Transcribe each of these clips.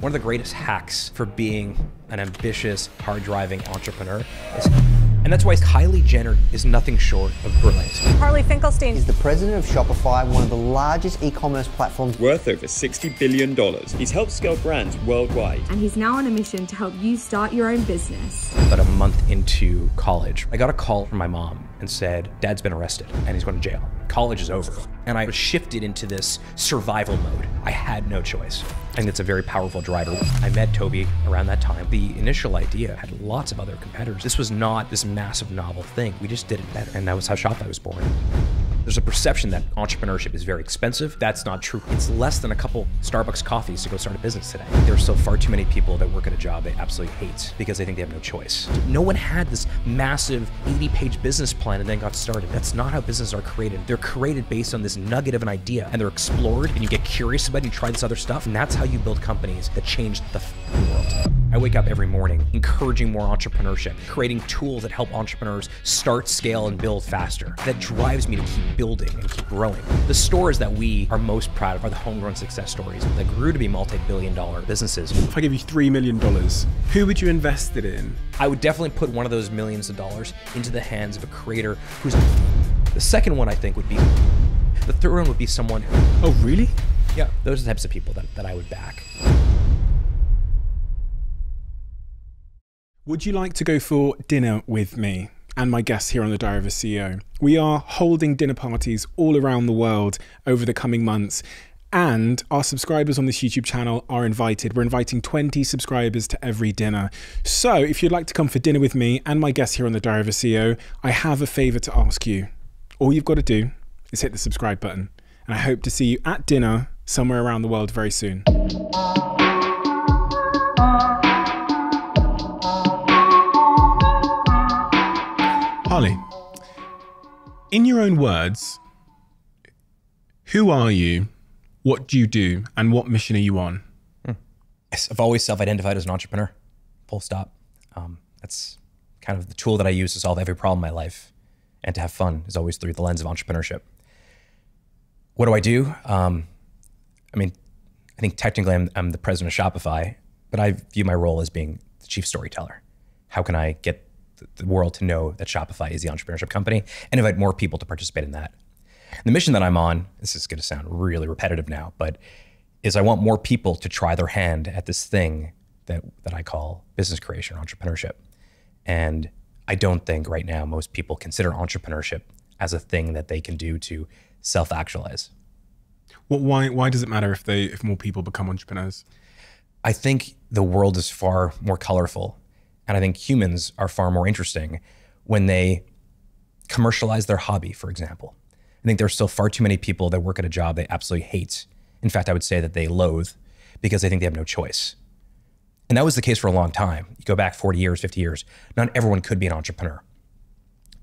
One of the greatest hacks for being an ambitious, hard-driving entrepreneur is, and that's why Kylie Jenner is nothing short of brilliant. Harley Finkelstein is the president of Shopify, one of the largest e-commerce platforms. Worth over $60 billion. He's helped scale brands worldwide. And he's now on a mission to help you start your own business. About a month into college, I got a call from my mom and said, Dad's been arrested and he's going to jail. College is over. And I shifted into this survival mode. I had no choice. I think it's a very powerful driver. I met Toby around that time. The initial idea had lots of other competitors. This was not this massive novel thing. We just did it better. And that was how Shopify was born. There's a perception that entrepreneurship is very expensive. That's not true. It's less than a couple Starbucks coffees to go start a business today. There are still far too many people that work at a job they absolutely hate because they think they have no choice. No one had this massive 80-page business plan and then got started. That's not how businesses are created. They're created based on this nugget of an idea and they're explored and you get curious about it and you try this other stuff. And that's how you build companies that change the world. I wake up every morning encouraging more entrepreneurship, creating tools that help entrepreneurs start, scale, and build faster. That drives me to keep building and keep growing. The stores that we are most proud of are the homegrown success stories that grew to be multi-billion-dollar businesses. If I give you $3 million, who would you invest it in? I would definitely put one of those millions of dollars into the hands of a creator who's... The second one I think would be... The third one would be someone who... Oh, really? Yeah, those are the types of people that I would back. Would you like to go for dinner with me and my guests here on The Diary of a CEO? We are holding dinner parties all around the world over the coming months, and our subscribers on this YouTube channel are invited. We're inviting 20 subscribers to every dinner. So if you'd like to come for dinner with me and my guests here on The Diary of a CEO, I have a favor to ask you. All you've got to do is hit the subscribe button, and I hope to see you at dinner somewhere around the world very soon. Harley, in your own words, who are you, what do you do, and what mission are you on? Yes, I've always self-identified as an entrepreneur, full stop. That's kind of the tool that I use to solve every problem in my life, and to have fun is always through the lens of entrepreneurship. What do I do? I think technically I'm the president of Shopify, but I view my role as being the chief storyteller. How can I get the world to know that Shopify is the entrepreneurship company and invite more people to participate in that? The mission that I'm on, this is going to sound really repetitive now, but is I want more people to try their hand at this thing that I call business creation or entrepreneurship. And I don't think right now most people consider entrepreneurship as a thing that they can do to self-actualize. Well, why does it matter if more people become entrepreneurs? I think the world is far more colorful. And I think humans are far more interesting when they commercialize their hobby, for example. I think there's still far too many people that work at a job they absolutely hate. In fact, I would say that they loathe because they think they have no choice. And that was the case for a long time. You go back 40 years, 50 years, not everyone could be an entrepreneur.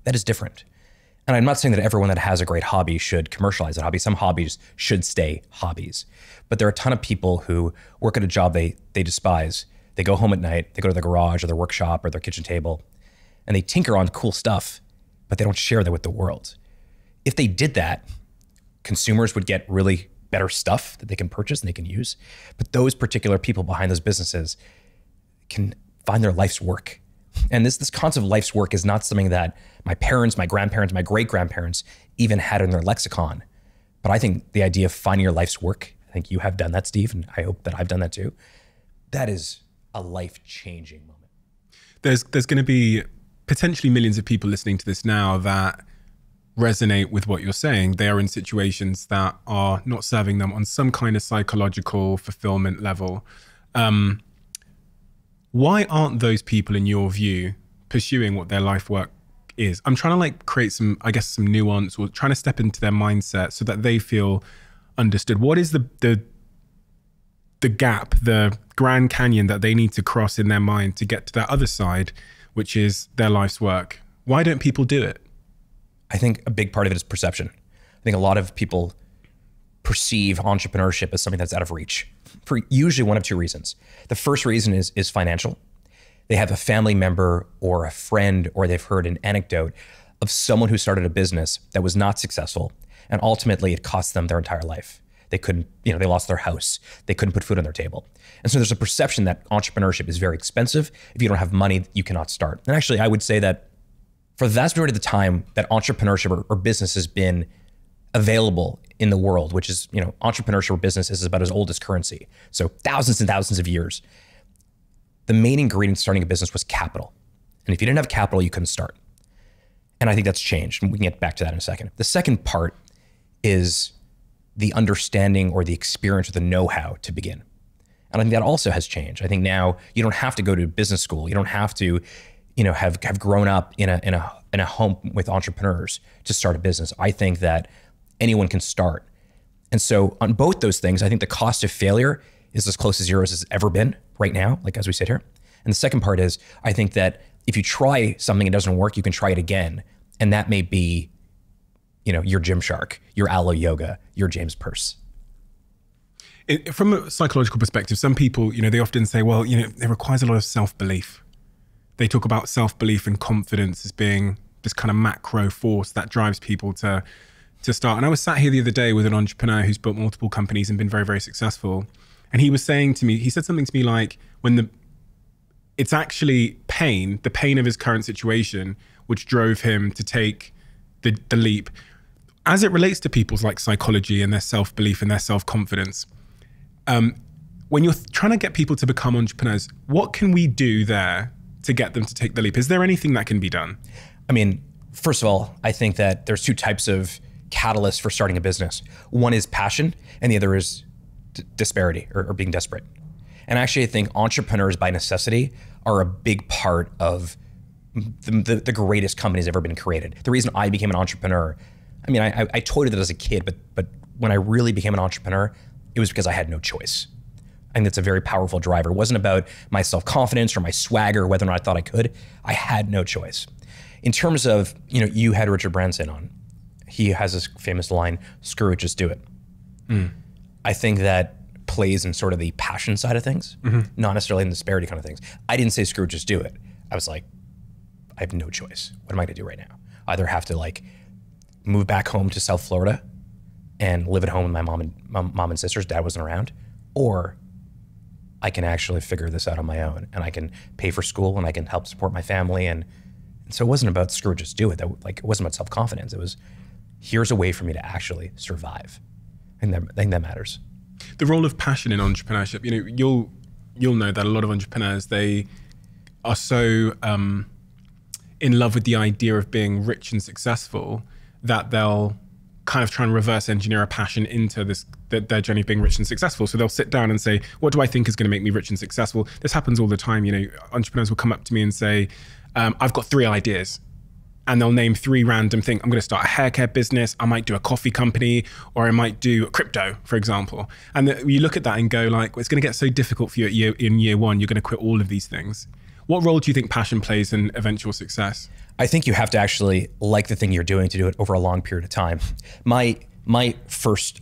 That is different. And I'm not saying that everyone that has a great hobby should commercialize that hobby. Some hobbies should stay hobbies. But there are a ton of people who work at a job they despise. They go home at night, they go to their garage or their workshop or their kitchen table, and they tinker on cool stuff, but they don't share that with the world. If they did that, consumers would get really better stuff that they can purchase and they can use. But those particular people behind those businesses can find their life's work. And this concept of life's work is not something that my parents, my grandparents, my great-grandparents even had in their lexicon. But I think the idea of finding your life's work, I think you have done that, Steve, and I hope that I've done that too. That is a life-changing moment. There's going to be potentially millions of people listening to this now that resonate with what you're saying. They are in situations that are not serving them on some kind of psychological fulfillment level. Why aren't those people, in your view, pursuing what their life work is? I'm trying to create some nuance, or trying to step into their mindset so that they feel understood. What is the gap, the Grand Canyon that they need to cross in their mind to get to that other side, which is their life's work? Why don't people do it? I think a big part of it is perception. I think a lot of people perceive entrepreneurship as something that's out of reach for usually one of two reasons. The first reason is financial. They have a family member or a friend, or they've heard an anecdote of someone who started a business that was not successful, and ultimately it cost them their entire life. They couldn't, they lost their house. They couldn't put food on their table. And so there's a perception that entrepreneurship is very expensive. If you don't have money, you cannot start. And actually, I would say that for the vast majority of the time that entrepreneurship or business has been available in the world, which is, entrepreneurship or business is about as old as currency. So thousands and thousands of years. The main ingredient in starting a business was capital. And if you didn't have capital, you couldn't start. And I think that's changed. And we can get back to that in a second. The second part is the understanding or the experience or the know-how to begin. And I think that also has changed. I think now you don't have to go to business school. You don't have to, have grown up in a home with entrepreneurs to start a business. I think that anyone can start. And so on both those things, I think the cost of failure is as close to zero as it's ever been right now, like as we sit here. And the second part is, I think that if you try something and it doesn't work, you can try it again. And that may be, your Gymshark, your Alo Yoga, your James Purse. From a psychological perspective, some people, they often say, well, it requires a lot of self-belief. They talk about self-belief and confidence as being this kind of macro force that drives people to start. And I was sat here the other day with an entrepreneur who's built multiple companies and been very, very successful. And he was saying to me, he said something to me like, it's actually the pain of his current situation, which drove him to take the leap. As it relates to people's like psychology and their self-belief and their self-confidence, when you're trying to get people to become entrepreneurs, what can we do there to get them to take the leap? Is there anything that can be done? I mean, first of all, I think that there's two types of catalysts for starting a business. One is passion and the other is disparity or being desperate. And actually, I think entrepreneurs by necessity are a big part of the greatest companies ever been created. The reason I became an entrepreneur, I mean, I toyed with it as a kid, but when I really became an entrepreneur, it was because I had no choice. I think that's a very powerful driver. It wasn't about my self-confidence or my swagger, whether or not I thought I could. I had no choice. In terms of, you had Richard Branson on. He has this famous line, screw it, just do it. I think that plays in sort of the passion side of things, not necessarily in the disparity kind of things. I didn't say screw it, just do it. I was like, I have no choice. What am I gonna do right now? Either have to move back home to South Florida and live at home with my mom and sisters, dad wasn't around, or I can actually figure this out on my own and I can pay for school and I can help support my family. And so it wasn't about screw it, just do it. It wasn't about self-confidence. It was, here's a way for me to actually survive. And I think that matters. The role of passion in entrepreneurship, you'll know that a lot of entrepreneurs, they are so in love with the idea of being rich and successful that they'll kind of try and reverse engineer a passion into their journey of being rich and successful. So they'll sit down and say, what do I think is going to make me rich and successful? This happens all the time. Entrepreneurs will come up to me and say, I've got 3 ideas. And they'll name 3 random things. I'm going to start a hair care business. I might do a coffee company, or I might do crypto, for example. And you look at that and go like, well, it's going to get so difficult for you in year 1. You're going to quit all of these things. What role do you think passion plays in eventual success? I think you have to actually like the thing you're doing to do it over a long period of time. My first,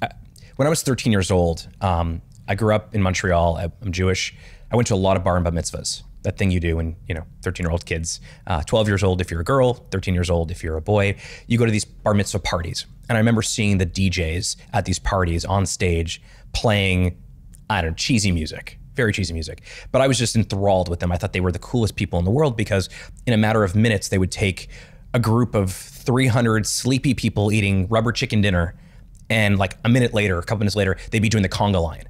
when I was 13 years old, I grew up in Montreal. I'm Jewish. I went to a lot of bar and bat mitzvahs. That thing you do when, 13-year-old kids, 12 years old if you're a girl, 13 years old if you're a boy, you go to these bar mitzvah parties. And I remember seeing the DJs at these parties on stage playing, cheesy music, very cheesy music. But I was just enthralled with them. I thought they were the coolest people in the world because in a matter of minutes, they would take a group of 300 sleepy people eating rubber chicken dinner. And like a couple minutes later, they'd be doing the conga line.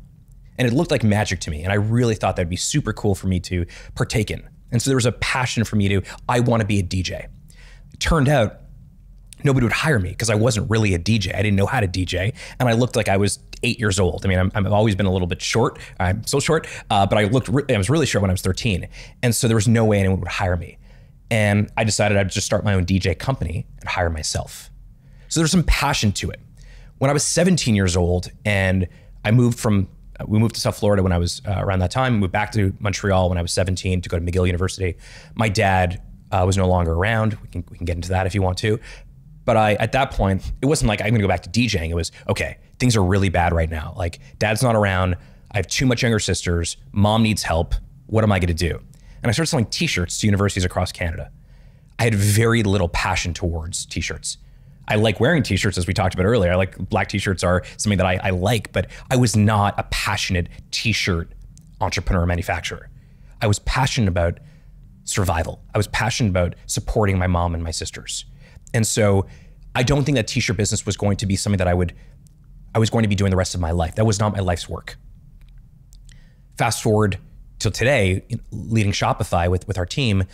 And it looked like magic to me. And I really thought that'd be super cool for me to partake in. And so there was a passion for me I want to be a DJ. It turned out nobody would hire me because I wasn't really a DJ. I didn't know how to DJ. And I looked like I was 8 years old. I mean, I've always been a little bit short. I'm so short, but I was really short when I was 13. And so there was no way anyone would hire me. And I decided I'd just start my own DJ company and hire myself. So there's some passion to it. When I was 17 years old and we moved to South Florida when I was around that time, moved back to Montreal when I was 17 to go to McGill University. My dad was no longer around. We can get into that if you want to. But at that point, it wasn't like I'm gonna go back to DJing. It was, okay, things are really bad right now. Like dad's not around. I have 2 much younger sisters. Mom needs help. What am I gonna do? And I started selling t-shirts to universities across Canada. I had very little passion towards t-shirts. I like wearing t-shirts, as we talked about earlier. I like black t-shirts are something that I like, but I was not a passionate t-shirt entrepreneur manufacturer. I was passionate about survival. I was passionate about supporting my mom and my sisters. And so I don't think that t-shirt business was going to be something that I was going to be doing the rest of my life. That was not my life's work. Fast forward till today, leading Shopify with our team,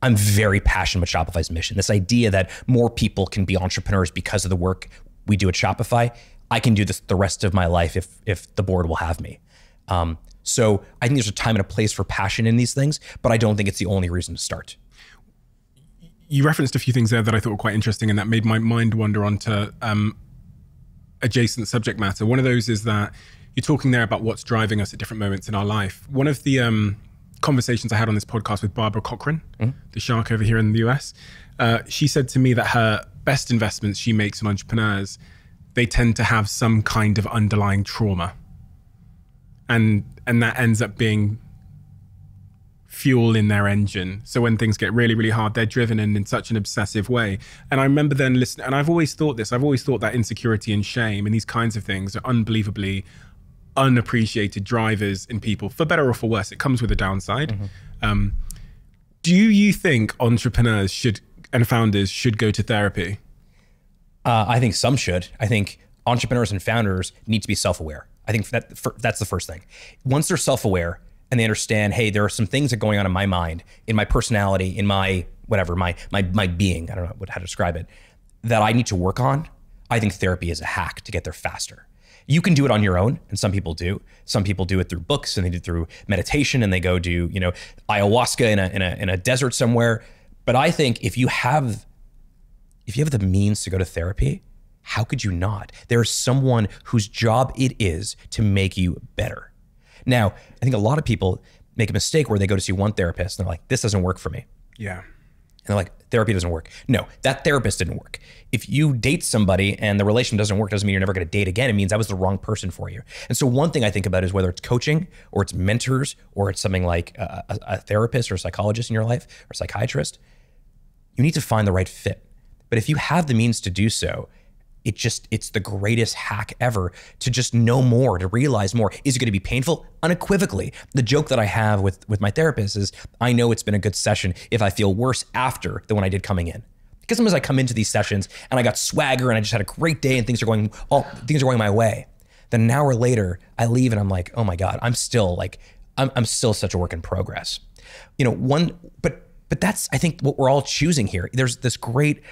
I'm very passionate about Shopify's mission. This idea that more people can be entrepreneurs because of the work we do at Shopify. I can do this the rest of my life if the board will have me. So I think there's a time and a place for passion in these things, but I don't think it's the only reason to start. You referenced a few things there that I thought were quite interesting, and that made my mind wander onto adjacent subject matter. One of those is that you're talking there about what's driving us at different moments in our life. One of the conversations I had on this podcast with Barbara Cochran, the shark over here in the US, she said to me that her best investments she makes in entrepreneurs, they tend to have some kind of underlying trauma. And that ends up being fuel in their engine. So when things get really, really hard, they're driven in such an obsessive way. And I remember then listening, and I've always thought that insecurity and shame and these kinds of things are unbelievably unappreciated drivers in people, for better or for worse. It comes with a downside. Do you think entrepreneurs and founders should go to therapy? I think some should. I think entrepreneurs and founders need to be self-aware. I think that's the first thing. Once they're self-aware and they understand, hey, there are some things that are going on in my mind, in my personality, in my whatever, my being, I don't know how to describe it, that I need to work on, I think therapy is a hack to get there faster. You can do it on your own, and some people do. Some people do it through books, and they do it through meditation, and they go do, ayahuasca in a desert somewhere. But I think if you have the means to go to therapy, how could you not? There's someone whose job it is to make you better. Now, I think a lot of people make a mistake where they go to see one therapist and they're like, this doesn't work for me. Yeah. And they're like, therapy doesn't work. No, that therapist didn't work. If you date somebody and the relationship doesn't work, doesn't mean you're never going to date again. It means that was the wrong person for you. And so one thing I think about is whether it's coaching or it's mentors or it's something like a therapist or a psychologist in your life or a psychiatrist, you need to find the right fit. But if you have the means to do so, it's the greatest hack ever to just know more, to realize more. Is it going to be painful? Unequivocally. The joke that I have with my therapist is I know it's been a good session if I feel worse after than when I did coming in. Because sometimes I come into these sessions and I got swagger and I just had a great day and things are going my way. Then an hour later, I leave and I'm like, oh my God, I'm still such a work in progress. But that's, I think, what we're all choosing here. There's this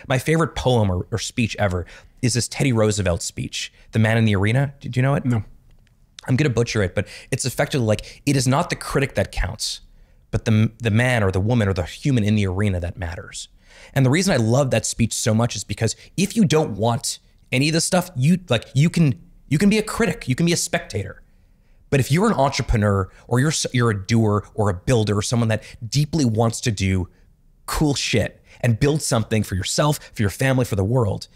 my favorite poem or speech ever is this Teddy Roosevelt speech, The Man in the Arena. Did you know it? No. I'm going to butcher it, but it's effectively like, it is not the critic that counts, but the man or the woman or the human in the arena that matters. And the reason I love that speech so much is because if you don't want any of this stuff, you can be a critic, you can be a spectator. But if you're an entrepreneur or you're a doer or a builder or someone that deeply wants to do cool shit and build something for yourself, for your family, for the world,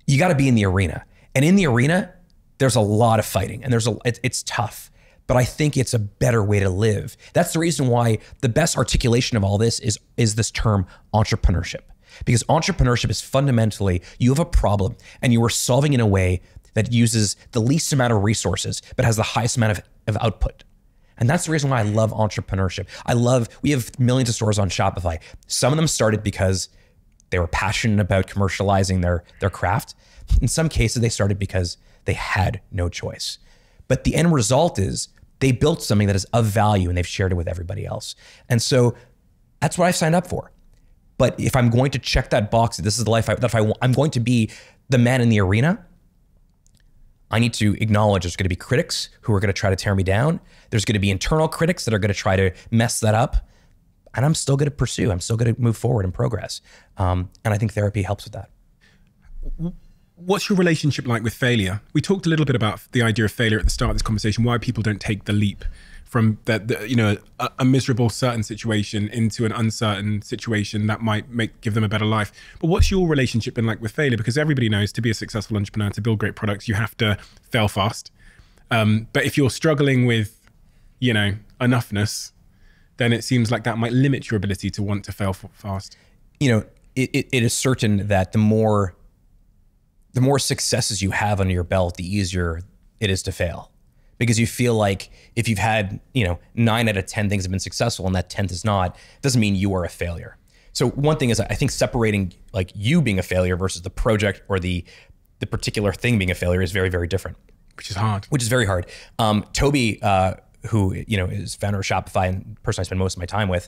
you got to be in the arena. And in the arena, there's a lot of fighting and it's tough, but I think it's a better way to live. That's the reason why the best articulation of all this is this term entrepreneurship. Because entrepreneurship is fundamentally, you have a problem and you are solving in a way that uses the least amount of resources, but has the highest amount of output. And that's the reason why I love entrepreneurship. We have millions of stores on Shopify. Some of them started because they were passionate about commercializing their craft. In some cases, they started because they had no choice. But the end result is they built something that is of value and they've shared it with everybody else. And so that's what I've signed up for. But if I'm going to check that box, this is the life I'm going to be the man in the arena, I need to acknowledge there's going to be critics who are going to try to tear me down. There's going to be internal critics that are going to try to mess that up. And I'm still going to pursue. I'm still going to move forward and progress. And I think therapy helps with that. What's your relationship like with failure? We talked a little bit about the idea of failure at the start of this conversation, why people don't take the leap from a miserable certain situation into an uncertain situation that might give them a better life. But what's your relationship been like with failure? Because everybody knows to be a successful entrepreneur, to build great products, you have to fail fast. But if you're struggling with, enoughness, then it seems like that might limit your ability to want to fail fast. It is certain that the more the more successes you have under your belt, the easier it is to fail. Because you feel like if you've had, 9 out of 10 things have been successful and that 10th is not, doesn't mean you are a failure. So one thing is, I think separating like you being a failure versus the project or the particular thing being a failure is very, very different. Which is hard. Which is very hard. Toby, who is founder of Shopify and the person I spend most of my time with,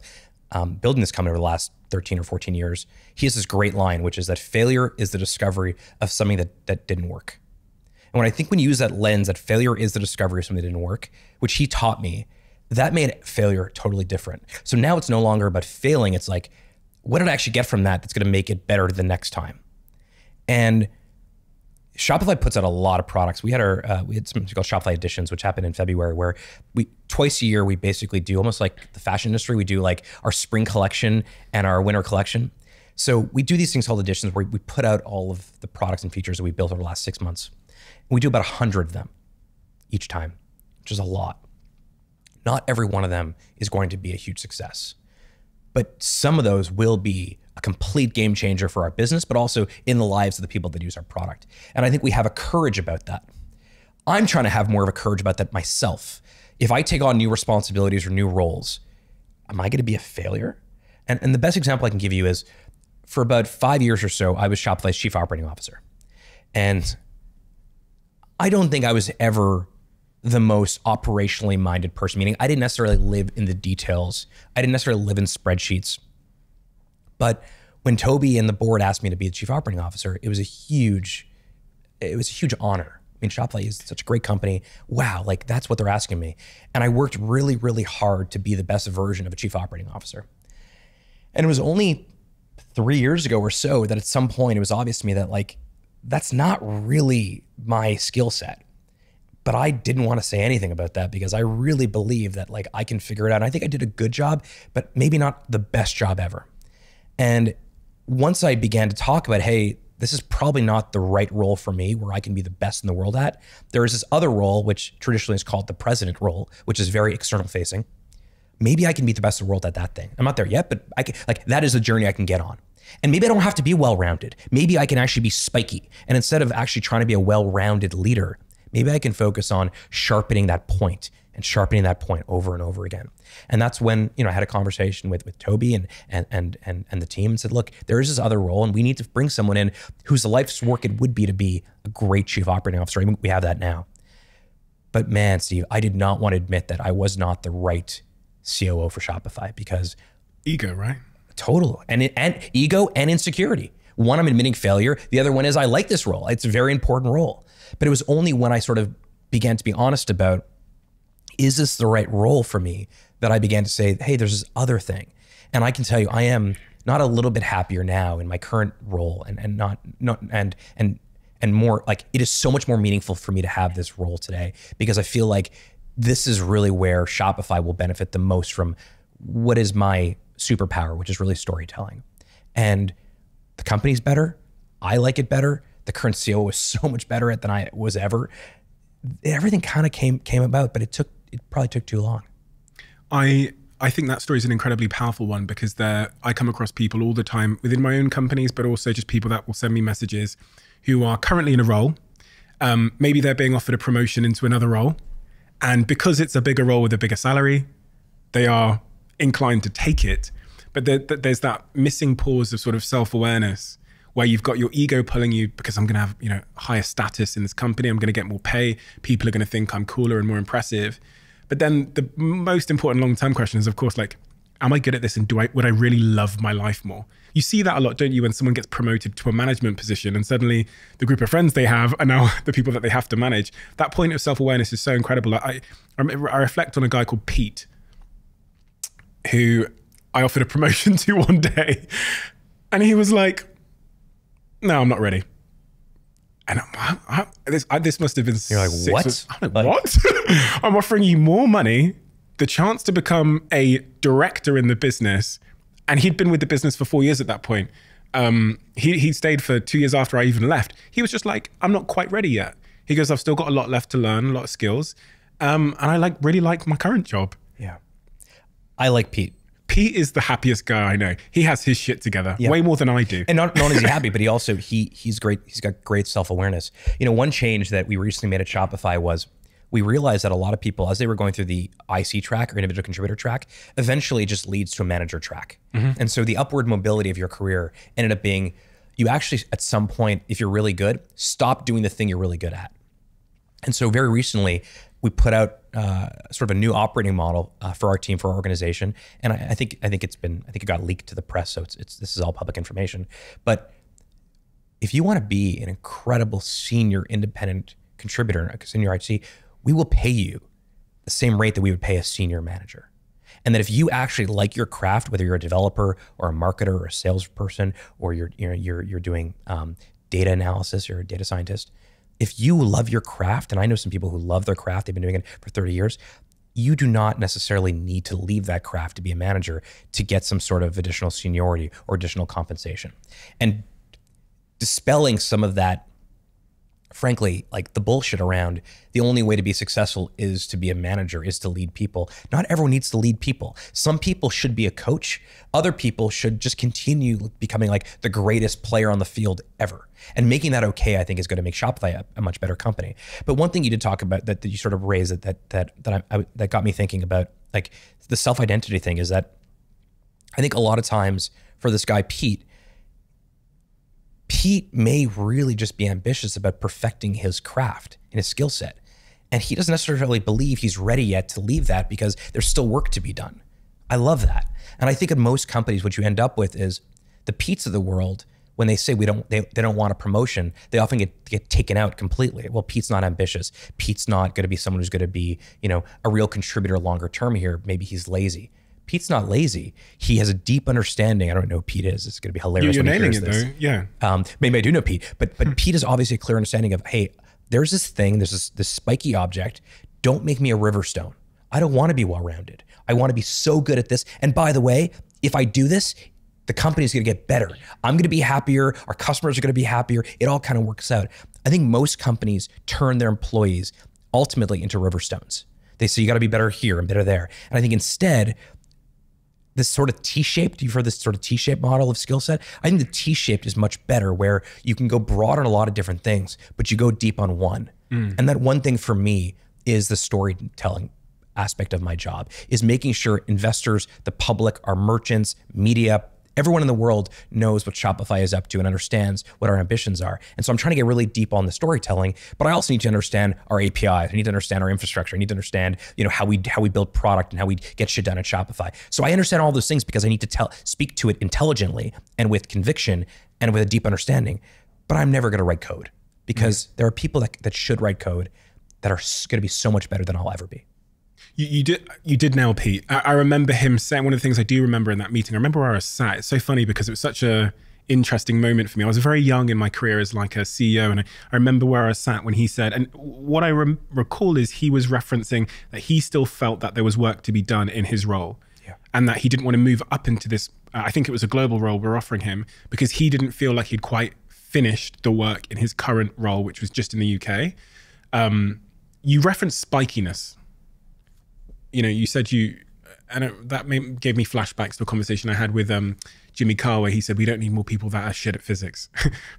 building this company over the last 13 or 14 years, he has this great line, which is that failure is the discovery of something that didn't work. And when you use that lens, that failure is the discovery of something that didn't work, which he taught me, that made failure totally different. So now it's no longer about failing. It's like, what did I actually get from that that's going to make it better the next time? And Shopify puts out a lot of products. We had something called Shopify Editions, which happened in February, where twice a year we basically do almost like the fashion industry. We do like our spring collection and our winter collection. So we do these things called editions where we put out all of the products and features that we built over the last 6 months. We do about 100 of them each time, which is a lot. Not every one of them is going to be a huge success, but some of those will be a complete game changer for our business, but also in the lives of the people that use our product. And I think we have a courage about that. I'm trying to have more of a courage about that myself. If I take on new responsibilities or new roles, am I going to be a failure? And the best example I can give you is for about 5 years or so, I was Shopify's chief operating officer. And I don't think I was ever the most operationally minded person, meaning I didn't necessarily live in the details. I didn't necessarily live in spreadsheets. But when Toby and the board asked me to be the chief operating officer, it was a huge honor. I mean, Shopify is such a great company. Wow, like that's what they're asking me. And I worked really, really hard to be the best version of a chief operating officer. And it was only 3 years ago or so that at some point it was obvious to me that like, that's not really my skill set. But I didn't want to say anything about that because I really believe that like I can figure it out. And I think I did a good job, but maybe not the best job ever. And once I began to talk about, hey, this is probably not the right role for me where I can be the best in the world at. There is this other role, which traditionally is called the president role, which is very external facing. Maybe I can be the best in the world at that thing. I'm not there yet, but I can, like that is a journey I can get on. And maybe I don't have to be well-rounded. Maybe I can actually be spiky. And instead of actually trying to be a well-rounded leader, maybe I can focus on sharpening that point and sharpening that point over and over again. And that's when, I had a conversation with Toby and the team and said, look, there is this other role and we need to bring someone in whose life's work it would be to be a great chief operating officer. I mean, we have that now. But man, Steve, I did not want to admit that I was not the right COO for Shopify because ego, right? Total. And ego and insecurity. One, I'm admitting failure. The other one is I like this role. It's a very important role. But it was only when I sort of began to be honest about, is this the right role for me, that I began to say, hey, there's this other thing. And I can tell you, I am not a little bit happier now in my current role and more like it is so much more meaningful for me to have this role today because I feel like this is really where Shopify will benefit the most from what is my superpower, which is really storytelling. And the company's better. I like it better. The current CEO is so much better at than I was ever. Everything kind of came about, but it probably took too long. I think that story is an incredibly powerful one because I come across people all the time within my own companies, but also just people that will send me messages who are currently in a role. Maybe they're being offered a promotion into another role. And because it's a bigger role with a bigger salary, they are inclined to take it. But there's that missing pause of sort of self-awareness where you've got your ego pulling you because I'm going to have, higher status in this company. I'm going to get more pay. People are going to think I'm cooler and more impressive. But then the most important long-term question is, of course, like, am I good at this? And would I really love my life more? You see that a lot, don't you? When someone gets promoted to a management position and suddenly the group of friends they have are now the people that they have to manage. That point of self-awareness is so incredible. I reflect on a guy called Pete, who I offered a promotion to one day. And he was like, no, I'm not ready. And this must have been You're like, what? I'm like, what? I'm offering you more money, the chance to become a director in the business. And he'd been with the business for 4 years at that point. He stayed for 2 years after I even left. He was just like, I'm not quite ready yet. He goes, I've still got a lot left to learn, a lot of skills. And I really like my current job. Yeah. I like Pete. Pete is the happiest guy I know. He has his shit together way more than I do. And not only is he happy, but he's great. He's got great self-awareness. One change that we recently made at Shopify was we realized that a lot of people, as they were going through the IC track or individual contributor track, eventually it just leads to a manager track. And so the upward mobility of your career ended up being, you actually, at some point, if you're really good, stop doing the thing you're really good at. And so very recently, we put out sort of a new operating model for our team, for our organization. And I think it got leaked to the press, so this is all public information. But if you want to be an incredible senior independent contributor, a senior IC, we will pay you the same rate that we would pay a senior manager. And that if you actually like your craft, whether you're a developer or a marketer or a salesperson, or you're doing data analysis, you're a data scientist, if you love your craft, and I know some people who love their craft, they've been doing it for 30 years, you do not necessarily need to leave that craft to be a manager to get some sort of additional seniority or additional compensation. And dispelling some of that, frankly, like the bullshit around the only way to be successful is to be a manager, is to lead people. Not everyone needs to lead people. Some people should be a coach. Other people should just continue becoming like the greatest player on the field ever. And making that okay, I think, is going to make Shopify a much better company. But one thing you did talk about that you sort of raised that got me thinking about, like, the self-identity thing, is that I think a lot of times for this guy, Pete may really just be ambitious about perfecting his craft and his skill set. And he doesn't necessarily believe he's ready yet to leave that because there's still work to be done. I love that. And I think in most companies, what you end up with is the Petes of the world, when they say they don't want a promotion, they often get taken out completely. Well, Pete's not ambitious. Pete's not going to be someone who's going to be, a real contributor longer term here. Maybe he's lazy. Pete's not lazy. He has a deep understanding. I don't know who Pete is. It's going to be hilarious. You're when he nailing hears it, this. though. Yeah. Maybe I do know Pete, but Pete has obviously a clear understanding of, hey, there's this thing, there's this spiky object. Don't make me a river stone. I don't want to be well-rounded. I want to be so good at this. And by the way, if I do this, the company's going to get better. I'm going to be happier. Our customers are going to be happier. It all kind of works out. I think most companies turn their employees ultimately into river stones. They say you got to be better here and better there. And I think instead, this sort of T-shaped, you've heard this sort of T-shaped model of skill set. I think the T-shaped is much better, where you can go broad on a lot of different things, but you go deep on one. And that one thing for me is the storytelling aspect of my job, is making sure investors, the public, our merchants, media, everyone in the world knows what Shopify is up to and understands what our ambitions are. And so I'm trying to get really deep on the storytelling, but I also need to understand our APIs. I need to understand our infrastructure. I need to understand, how we build product and how we get shit done at Shopify. So I understand all those things because I need to speak to it intelligently and with conviction and with a deep understanding. But I'm never going to write code, because there are people that should write code that are going to be so much better than I'll ever be. You did nail Pete. I remember him saying, one of the things I do remember in that meeting, I remember where I was sat. It's so funny because it was such a interesting moment for me. I was very young in my career as like a CEO, and I remember where I sat when he said, and what I recall is he was referencing that he still felt that there was work to be done in his role. Yeah. And that he didn't want to move up into this, I think it was a global role we're offering him, because he didn't feel like he'd quite finished the work in his current role, which was just in the UK. You referenced spikiness. You said that gave me flashbacks to a conversation I had with Jimmy Carr, where he said, we don't need more people that are shit at physics.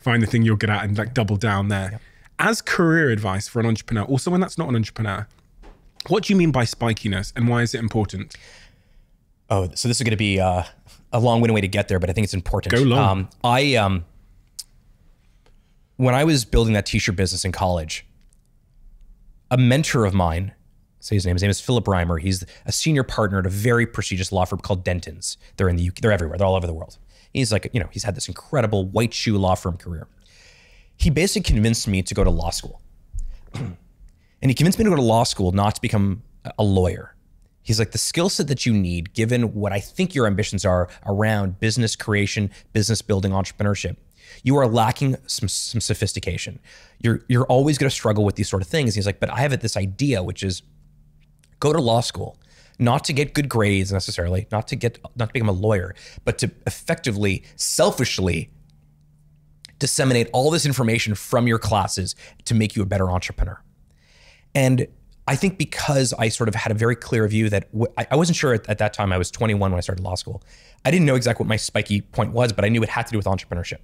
Find the thing you're good at and like double down there. Yep. As career advice for an entrepreneur, or someone that's not an entrepreneur, what do you mean by spikiness, and why is it important? Oh, so this is going to be a long-winded way to get there, but I think it's important. Go long. When I was building that t-shirt business in college, a mentor of mine, say his name is Philip Reimer. He's a senior partner at a very prestigious law firm called Dentons. They're in the UK. They're everywhere. They're all over the world. He's like, he's had this incredible white shoe law firm career. He basically convinced me to go to law school. And he convinced me to go to law school, not to become a lawyer. He's like, the skill set that you need, given what I think your ambitions are around business creation, business building, entrepreneurship, you are lacking some sophistication. You're always going to struggle with these sort of things. He's like, but I have this idea, which is, go to law school, not to get good grades necessarily, not to become a lawyer, but to effectively, selfishly disseminate all this information from your classes to make you a better entrepreneur. And I think because I sort of had a very clear view that I wasn't sure at that time. I was 21 when I started law school. I didn't know exactly what my spiky point was, but I knew it had to do with entrepreneurship.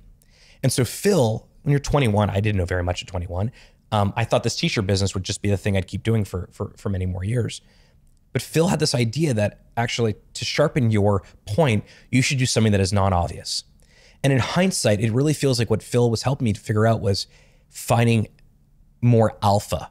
And so Phil, when you're 21, I didn't know very much at 21. I thought this t-shirt business would just be the thing I'd keep doing for many more years. But Phil had this idea that actually to sharpen your point, you should do something that is non-obvious. And in hindsight, it really feels like what Phil was helping me to figure out was finding more alpha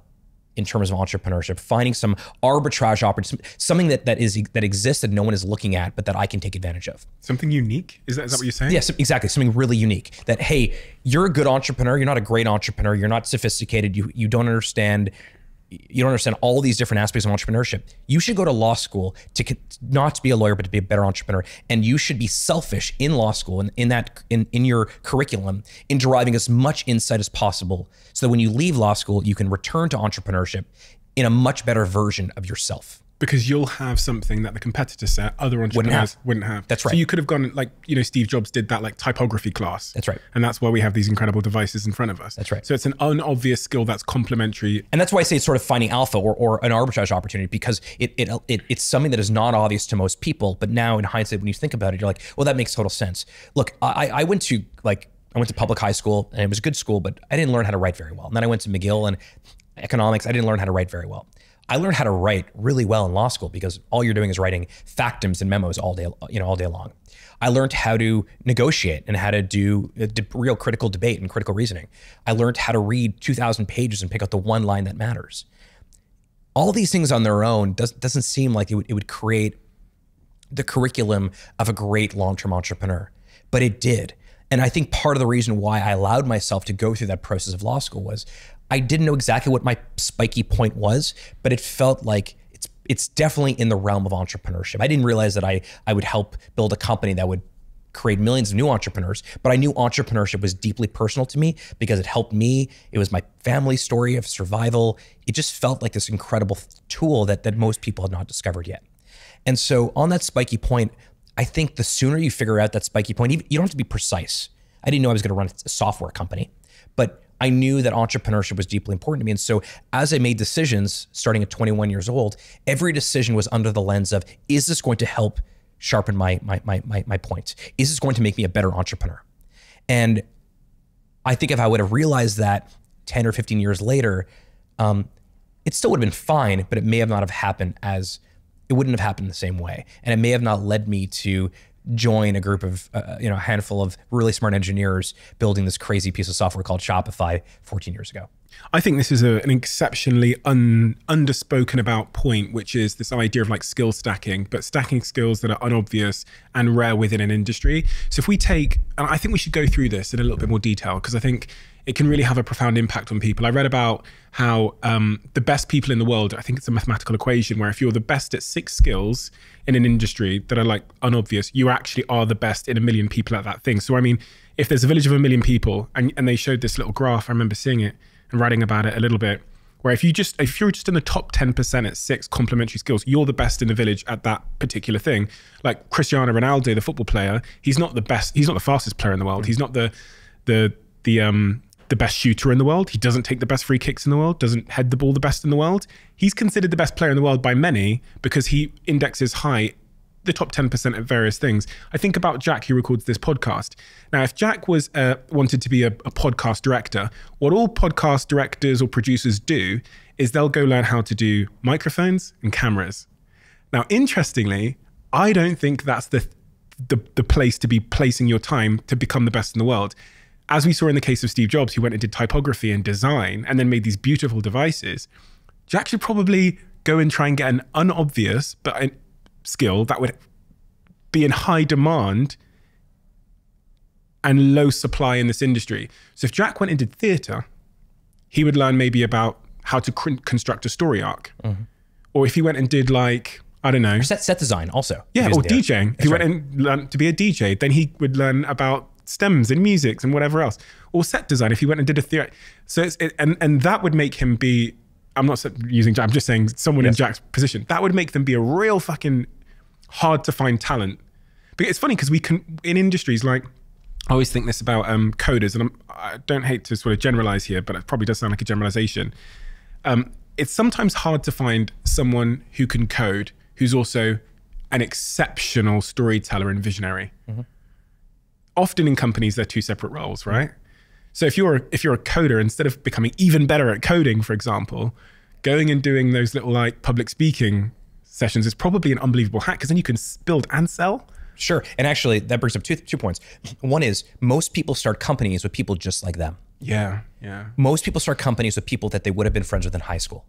in terms of entrepreneurship, finding some arbitrage opportunity, something that exists that no one is looking at, but that I can take advantage of. Something unique? Is that what you're saying? Yes, exactly. Something really unique. That, hey, you're a good entrepreneur. You're not a great entrepreneur. You're not sophisticated. You don't understand. You don't understand all these different aspects of entrepreneurship. You should go to law school to not to be a lawyer, but to be a better entrepreneur. And you should be selfish in law school and in your curriculum in deriving as much insight as possible, so that when you leave law school, you can return to entrepreneurship in a much better version of yourself. Because you'll have something that the competitor set, other entrepreneurs wouldn't have. That's right. So you could have gone like, Steve Jobs did that like typography class. That's right. And that's why we have these incredible devices in front of us. That's right. So it's an unobvious skill that's complementary. And that's why I say it's sort of finding alpha or an arbitrage opportunity, because it's something that is not obvious to most people. But now in hindsight, when you think about it, you're like, well, that makes total sense. Look, I went to public high school, and it was a good school, but I didn't learn how to write very well. And then I went to McGill and economics. I didn't learn how to write very well. I learned how to write really well in law school because all you're doing is writing factums and memos all day long. I learned how to negotiate and how to do real critical debate and critical reasoning. I learned how to read 2,000 pages and pick out the one line that matters. All these things on their own doesn't seem like it would create the curriculum of a great long-term entrepreneur, but it did. And I think part of the reason why I allowed myself to go through that process of law school was I didn't know exactly what my spiky point was, but it felt like it's definitely in the realm of entrepreneurship. I didn't realize that I would help build a company that would create millions of new entrepreneurs, but I knew entrepreneurship was deeply personal to me because it helped me. It was my family story of survival. It just felt like this incredible tool that most people had not discovered yet. And so on that spiky point, I think the sooner you figure out that spiky point, you don't have to be precise. I didn't know I was going to run a software company, but I knew that entrepreneurship was deeply important to me. And so as I made decisions starting at 21 years old, every decision was under the lens of, is this going to help sharpen my point? Is this going to make me a better entrepreneur? And I think if I would have realized that 10 or 15 years later, it still would have been fine, but it may have not have happened it wouldn't have happened the same way. And it may have not led me to join a group of, a handful of really smart engineers building this crazy piece of software called Shopify 14 years ago. I think this is an exceptionally underspoken about point, which is this idea of like skill stacking, but stacking skills that are unobvious and rare within an industry. So if we take, and I think we should go through this in a little bit more detail, because I think it can really have a profound impact on people. I read about how the best people in the world, I think it's a mathematical equation where if you're the best at 6 skills in an industry that are like unobvious, you actually are the best in 1 million people at that thing. So I mean, if there's a village of 1 million people and they showed this little graph, I remember seeing it and writing about it a little bit, where if you're just in the top 10% at 6 complementary skills, you're the best in the village at that particular thing. Like Cristiano Ronaldo, the football player, he's not the best, he's not the fastest player in the world. He's not the best shooter in the world. He doesn't take the best free kicks in the world, doesn't head the ball the best in the world. He's considered the best player in the world by many because he indexes high, the top 10% at various things. I think about Jack, who records this podcast. Now, if Jack was wanted to be a podcast director, what all podcast directors or producers do is they'll go learn how to do microphones and cameras. Now, interestingly, I don't think that's the place to be placing your time to become the best in the world. As we saw in the case of Steve Jobs, who went and did typography and design and then made these beautiful devices, Jack should probably go and try and get an unobvious but a skill that would be in high demand and low supply in this industry. So if Jack went and did theater, he would learn maybe about how to construct a story arc. Mm-hmm. Or if he went and did like, I don't know. Or set design also. Yeah, or DJing. If he went and learned to be a DJ, then he would learn about stems and music and whatever else. Or set design if he went and did a theater. So and that would make him be, I'm not using Jack, I'm just saying someone in Jack's position. That would make them be a real fucking hard to find talent. But it's funny because we can, in industries like, I always think this about coders, and I don't hate to sort of generalize here, but it probably does sound like a generalization. it's sometimes hard to find someone who can code, who's also an exceptional storyteller and visionary. Often in companies, they're two separate roles, right? So if you're a coder, instead of becoming even better at coding, for example, going and doing those little like public speaking sessions is probably an unbelievable hack, because then you can build and sell. Sure. And actually that brings up two points. One is most people start companies with people just like them. Yeah. Most people start companies with people that they would have been friends with in high school.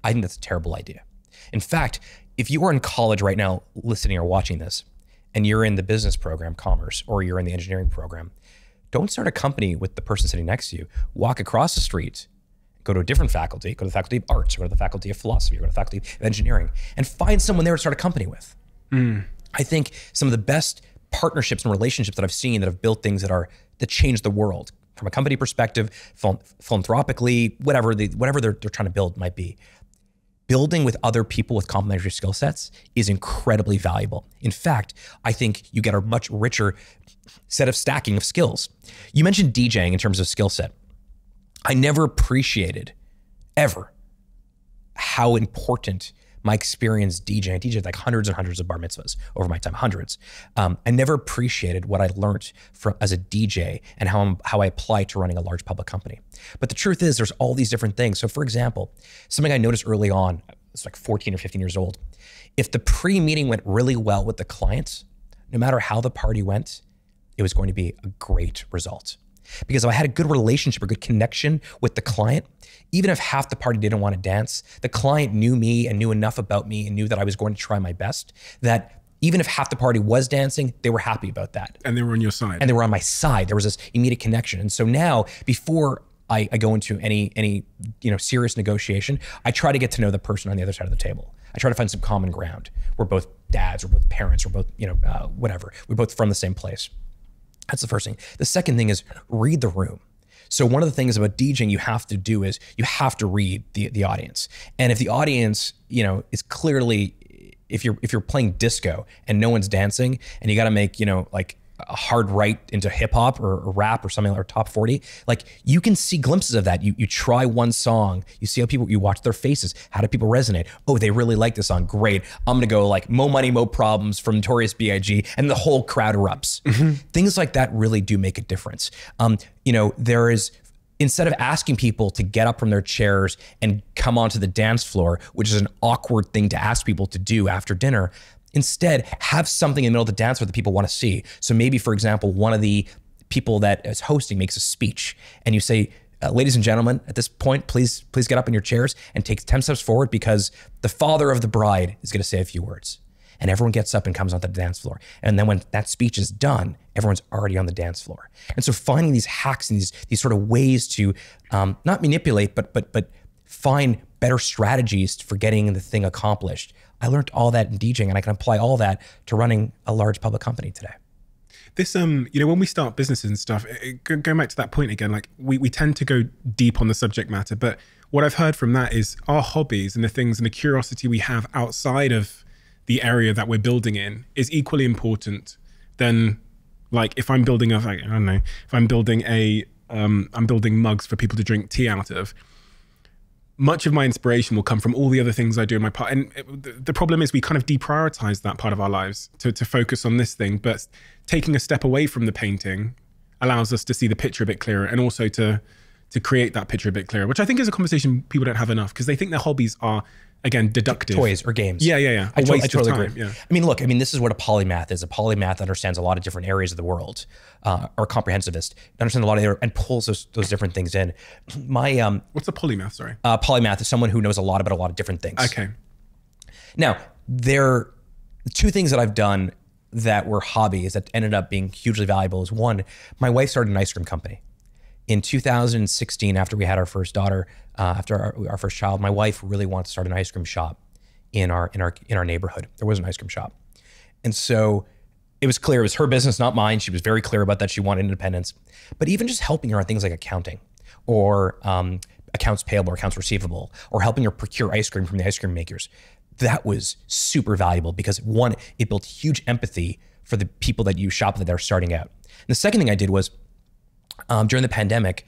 I think that's a terrible idea. In fact, if you are in college right now listening or watching this, and you're in the business program, commerce, or you're in the engineering program, don't start a company with the person sitting next to you. Walk across the street, go to a different faculty, go to the faculty of arts, go to the faculty of philosophy, go to the faculty of engineering, and find someone there to start a company with. I think some of the best partnerships and relationships that I've seen that have built things that change the world from a company perspective, philanthropically, whatever they're trying to build might be. Building with other people with complementary skill sets is incredibly valuable. In fact, I think you get a much richer set of stacking of skills. You mentioned DJing in terms of skill set. I never appreciated ever how important my experience DJing. I DJed like hundreds and hundreds of bar mitzvahs over my time, hundreds. I never appreciated what I learned as a DJ and how I apply to running a large public company. But the truth is there's all these different things. So for example, something I noticed early on, it's like 14 or 15 years old. If the pre-meeting went really well with the clients, no matter how the party went, it was going to be a great result. Because if I had a good relationship or good connection with the client, even if half the party didn't want to dance, the client knew me and knew enough about me and knew that I was going to try my best, that even if half the party was dancing, they were happy about that. And they were on your side. And they were on my side. There was this immediate connection. And so now, before I go into any serious negotiation, I try to get to know the person on the other side of the table. I try to find some common ground. We're both dads, we're both parents, we're both, whatever. We're both from the same place. That's the first thing. The second thing is read the room. So one of the things about DJing you have to do is you have to read the audience. And if the audience, is clearly, if you're playing disco and no one's dancing and you got to make, like a hard right into hip hop or rap or something or top 40, like you can see glimpses of that. You try one song, you see how you watch their faces. How do people resonate? Oh, they really like this song. Great. I'm going to go like Mo Money, Mo Problems from Notorious B.I.G. and the whole crowd erupts. Things like that really do make a difference. There is, instead of asking people to get up from their chairs and come onto the dance floor, which is an awkward thing to ask people to do after dinner, instead, have something in the middle of the dance floor that people want to see. So maybe, for example, one of the people that is hosting makes a speech and you say, ladies and gentlemen, at this point, please get up in your chairs and take 10 steps forward because the father of the bride is going to say a few words. And everyone gets up and comes onto the dance floor. And then when that speech is done, everyone's already on the dance floor. And so finding these hacks and these sort of ways to not manipulate, but find better strategies for getting the thing accomplished. I learned all that in DJing, and I can apply all that to running a large public company today. This, when we start businesses and stuff, going back to that point again, like we tend to go deep on the subject matter, but what I've heard from that is our hobbies and the things and the curiosity we have outside of the area that we're building in is equally important than, like, if I'm building I'm building mugs for people to drink tea out of. Much of my inspiration will come from all the other things I do in my part. And the problem is we kind of deprioritize that part of our lives to focus on this thing. But taking a step away from the painting allows us to see the picture a bit clearer and also to create that picture a bit clearer, which I think is a conversation people don't have enough because they think their hobbies are, again, deductive. Toys or games. Yeah. I totally time. agree. Yeah. This is what a polymath is. A polymath understands a lot of different areas of the world, or a comprehensivist, understands a lot of and pulls those different things in. What's a polymath, sorry? Polymath is someone who knows a lot about a lot of different things. Okay. Now, there are two things that I've done that were hobbies that ended up being hugely valuable is one, my wife started an ice cream company. In 2016, after we had our first daughter, after our first child, my wife really wanted to start an ice cream shop in our neighborhood. There was an ice cream shop. And so it was clear it was her business, not mine. She was very clear about that. She wanted independence. But even just helping her on things like accounting or accounts payable or accounts receivable or helping her procure ice cream from the ice cream makers, that was super valuable because one, it built huge empathy for the people that you shop that are starting out. And the second thing I did was during the pandemic,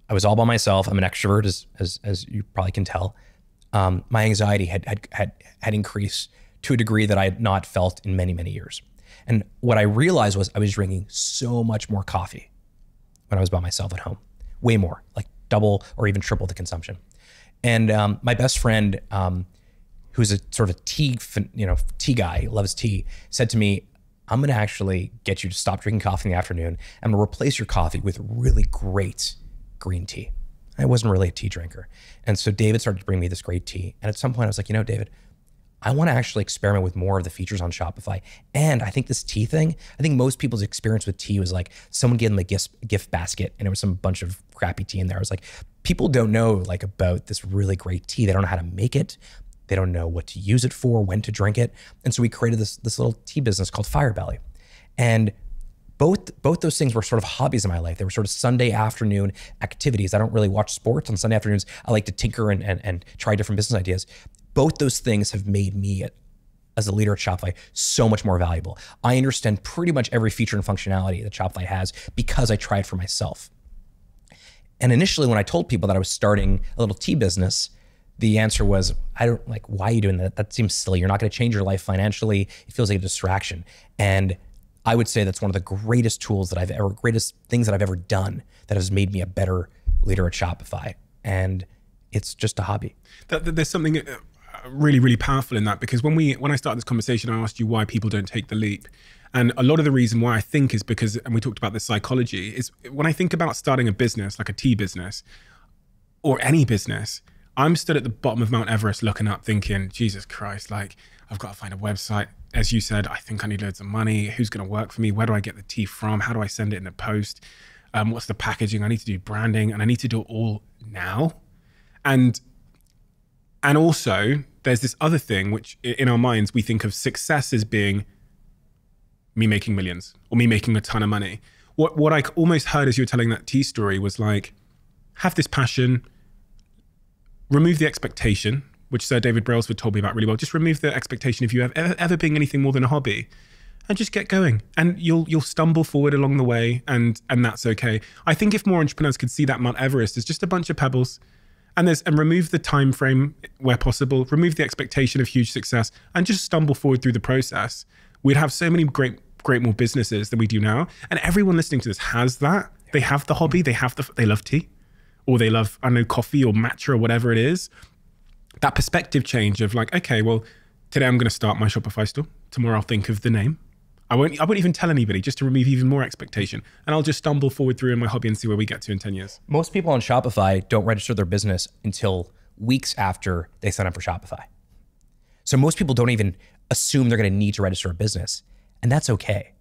I was all by myself. I'm an extrovert, as you probably can tell. my anxiety had increased to a degree that I had not felt in many, many years. And what I realized was I was drinking so much more coffee when I was by myself at home, way more, like double or even triple the consumption. And my best friend, who's a sort of tea guy, loves tea, said to me, I'm gonna actually get you to stop drinking coffee in the afternoon. I'm gonna replace your coffee with really great green tea. I wasn't really a tea drinker. And so David started to bring me this great tea. And at some point I was like, David, I want to actually experiment with more of the features on Shopify. And I think this tea thing, I think most people's experience with tea was like someone gave them a gift basket and there was some bunch of crappy tea in there. I was like, people don't know like about this really great tea. They don't know how to make it. They don't know what to use it for, when to drink it. And so we created this little tea business called Firebelly. And both those things were sort of hobbies in my life. They were sort of Sunday afternoon activities. I don't really watch sports on Sunday afternoons. I like to tinker and try different business ideas. Both those things have made me, as a leader at Shopify, so much more valuable. I understand pretty much every feature and functionality that Shopify has because I tried for myself. And initially when I told people that I was starting a little tea business, the answer was, why are you doing that? That seems silly. You're not going to change your life financially. It feels like a distraction. And I would say that's one of the greatest tools greatest things that I've ever done that has made me a better leader at Shopify. And it's just a hobby. There's something really, really powerful in that, because when I started this conversation, I asked you why people don't take the leap. And a lot of the reason why I think is because, and we talked about this psychology, is when I think about starting a business, like a tea business or any business, I'm stood at the bottom of Mount Everest looking up thinking, Jesus Christ, like I've got to find a website. As you said, I think I need loads of money. Who's going to work for me? Where do I get the tea from? How do I send it in a post? What's the packaging? I need to do branding and I need to do it all now. And also there's this other thing, which in our minds, we think of success as being me making millions or me making a ton of money. What I almost heard as you were telling that tea story was like, have this passion, remove the expectation, which Sir David Brailsford told me about really well. Just remove the expectation if you have ever being anything more than a hobby, and just get going. And you'll stumble forward along the way, and that's okay. I think if more entrepreneurs could see that Mount Everest is just a bunch of pebbles, and remove the time frame where possible, remove the expectation of huge success, and just stumble forward through the process, we'd have so many great more businesses than we do now. And everyone listening to this has that. They have the hobby, they love tea, or they love, I don't know, coffee or matcha or whatever it is. That perspective change of like, okay, well, today I'm going to start my Shopify store. Tomorrow I'll think of the name. I won't even tell anybody, just to remove even more expectation. And I'll just stumble forward through in my hobby and see where we get to in 10 years. Most people on Shopify don't register their business until weeks after they sign up for Shopify. So most people don't even assume they're going to need to register a business, and that's okay.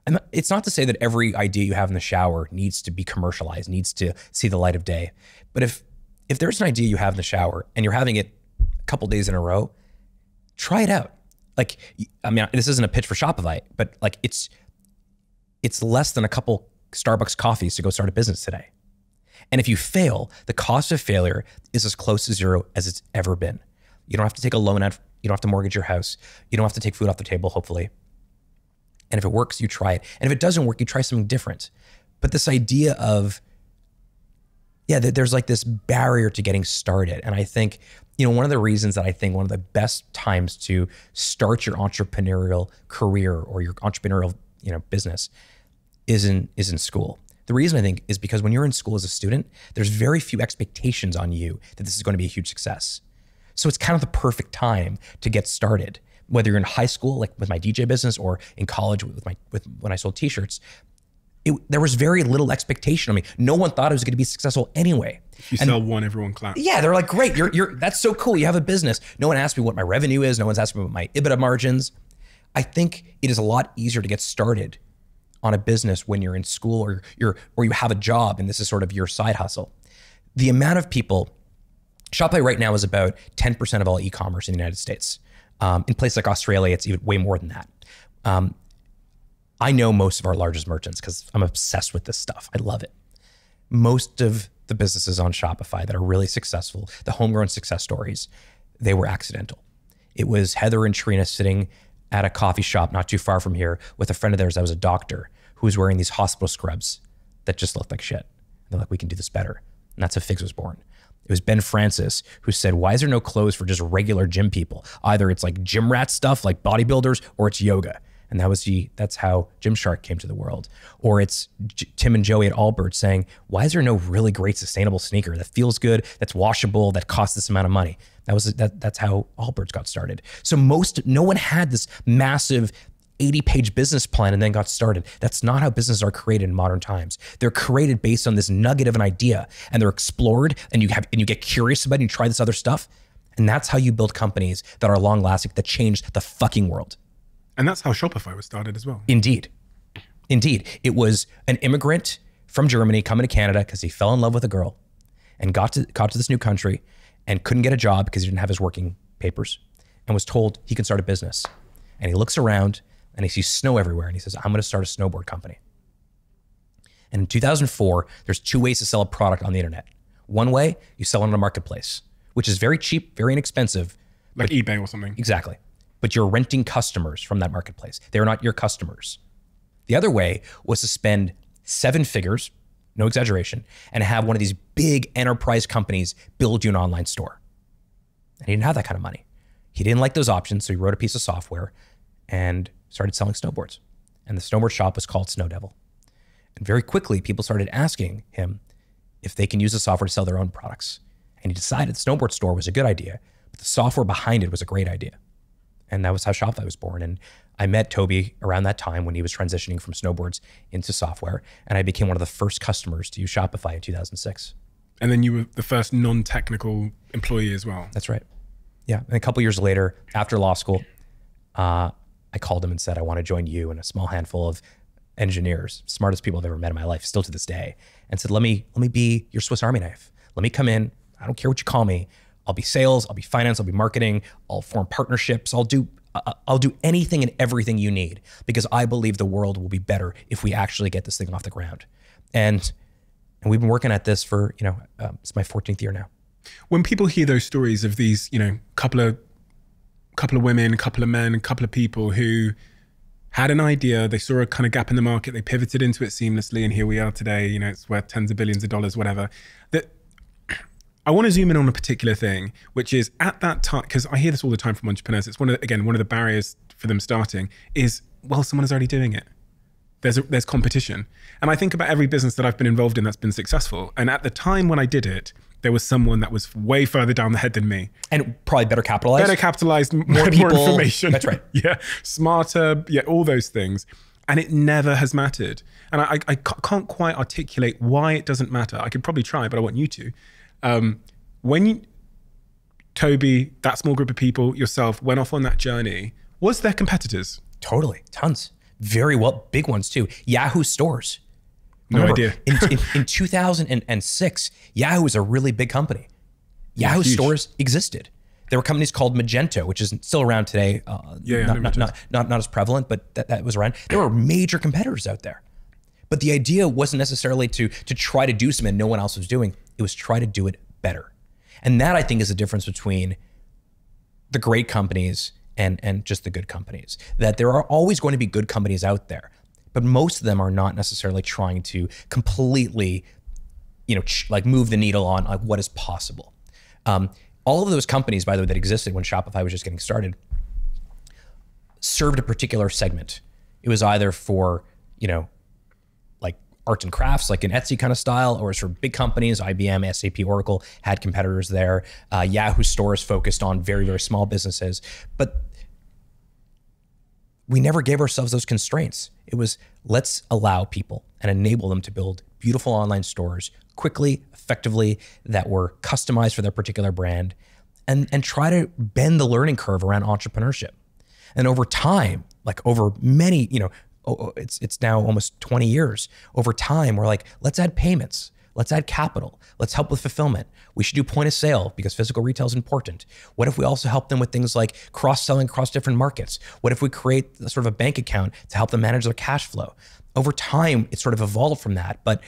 And it's not to say that every idea you have in the shower needs to be commercialized, needs to see the light of day. But if there's an idea you have in the shower and you're having it a couple days in a row, try it out. Like, I mean, this isn't a pitch for Shopify, but like it's less than a couple Starbucks coffees to go start a business today. And if you fail, the cost of failure is as close to zero as it's ever been. You don't have to take a loan out. You don't have to mortgage your house. You don't have to take food off the table, hopefully. And if it works, you try it. And if it doesn't work, you try something different. But this idea of, there's like this barrier to getting started. And I think, one of the reasons that I think one of the best times to start your entrepreneurial career or your entrepreneurial, business is in school. The reason I think is because when you're in school as a student, there's very few expectations on you that this is going to be a huge success. So it's kind of the perfect time to get started. Whether you're in high school, like with my DJ business, or in college with when I sold t-shirts, there was very little expectation on me. No one thought it was going to be successful anyway. If you sell one, everyone claps. Yeah, they're like, great, that's so cool. You have a business. No one asked me what my revenue is. No one's asked me what my EBITDA margins. I think it is a lot easier to get started on a business when you're in school or you have a job and this is sort of your side hustle. The amount of people, Shopify right now is about 10% of all e-commerce in the United States. In places like Australia, it's even way more than that. I know most of our largest merchants because I'm obsessed with this stuff. I love it. Most of the businesses on Shopify that are really successful, the homegrown success stories, they were accidental. It was Heather and Trina sitting at a coffee shop not too far from here with a friend of theirs that was a doctor who was wearing these hospital scrubs that just looked like shit. They're like, we can do this better. And that's how Figs was born. It was Ben Francis who said, why is there no clothes for just regular gym people? Either it's like gym rat stuff like bodybuilders, or it's yoga. And that's how Gymshark came to the world. Or it's Tim and Joey at Allbirds saying, why is there no really great sustainable sneaker that feels good, that's washable, that costs this amount of money? That's how Allbirds got started. So no one had this massive 80-page business plan and then got started. That's not how businesses are created in modern times. They're created based on this nugget of an idea, and they're explored, and you get curious about it, and you try this other stuff. And that's how you build companies that are long lasting, that change the fucking world. And that's how Shopify was started as well. Indeed. It was an immigrant from Germany coming to Canada because he fell in love with a girl and got to this new country and couldn't get a job because he didn't have his working papers, and was told he can start a business. And he looks around and he sees snow everywhere, and he says, I'm going to start a snowboard company. And in 2004, there's 2 ways to sell a product on the internet. One way, you sell it on a marketplace, which is very cheap, very inexpensive. Like eBay or something. Exactly. But you're renting customers from that marketplace. They're not your customers. The other way was to spend 7 figures, no exaggeration, and have one of these big enterprise companies build you an online store. And he didn't have that kind of money. He didn't like those options, so he wrote a piece of software and started selling snowboards. And the snowboard shop was called Snow Devil. And very quickly, people started asking him if they can use the software to sell their own products. And he decided the snowboard store was a good idea, but the software behind it was a great idea. And that was how Shopify was born. And I met Toby around that time when he was transitioning from snowboards into software. And I became one of the first customers to use Shopify in 2006. And then you were the first non-technical employee as well. That's right. Yeah. And a couple years later, after law school, I called him and said, I want to join you and a small handful of engineers, smartest people I've ever met in my life, still to this day, and said, let me be your Swiss Army knife. Let me come in. I don't care what you call me. I'll be sales, I'll be finance, I'll be marketing, I'll form partnerships, I'll do anything and everything you need, because I believe the world will be better if we actually get this thing off the ground. And we've been working at this for, it's my 14th year now. When people hear those stories of these, couple of women, couple of men, couple of people who had an idea, they saw a kind of gap in the market, they pivoted into it seamlessly, and here we are today, it's worth tens of billions of dollars, whatever. That I want to zoom in on a particular thing, which is at that time, because I hear this all the time from entrepreneurs. It's one of the barriers for them starting is, well, someone is already doing it. There's competition. And I think about every business that I've been involved in that's been successful. And at the time when I did it, there was someone that was way further down the head than me. And probably better capitalized. More information. That's right. Yeah, smarter, all those things. And it never has mattered. And I can't quite articulate why it doesn't matter. I could probably try, but I want you to. Toby, that small group of people, yourself, went off on that journey, was there competitors? Totally, tons. Very well, big ones too. Yahoo stores. No idea. in 2006, Yahoo was a really big company. Yahoo stores existed. There were companies called Magento, which is still around today. Not as prevalent, but that was around. There were major competitors out there. But the idea wasn't necessarily to try to do something no one else was doing. It was try to do it better. And that, I think, is the difference between the great companies and just the good companies. That there are always going to be good companies out there, but most of them are not necessarily trying to completely, move the needle on like what is possible. All of those companies, by the way, that existed when Shopify was just getting started, served a particular segment. It was either for, like arts and crafts, like an Etsy kind of style, or it's for big companies. IBM, SAP, Oracle had competitors there. Yahoo stores focused on very, very small businesses. But we never gave ourselves those constraints. It was, let's allow people and enable them to build beautiful online stores quickly, effectively, that were customized for their particular brand, and try to bend the learning curve around entrepreneurship. And over time, like over many, it's now almost 20 years. Over time, we're like, let's add payments. Let's add capital. Let's help with fulfillment. We should do point of sale because physical retail is important. What if we also help them with things like cross-selling across different markets? What if we create sort of a bank account to help them manage their cash flow? Over time, it sort of evolved from that. But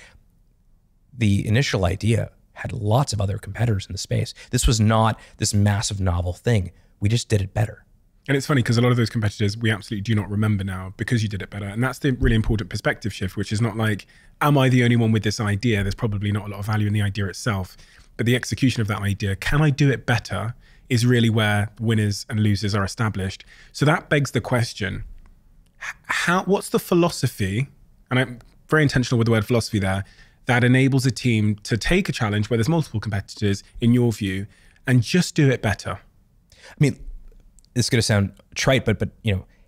the initial idea had lots of other competitors in the space. This was not this massive novel thing. We just did it better. And it's funny because a lot of those competitors we absolutely do not remember now because you did it better. And that's the really important perspective shift, which is not like, am I the only one with this idea? There's probably not a lot of value in the idea itself. but the execution of that idea, can I do it better, is really where winners and losers are established. So that begs the question, what's the philosophy, and I'm very intentional with the word philosophy there, that enables a team to take a challenge where there's multiple competitors, in your view, and just do it better? I mean, it's going to sound trite, but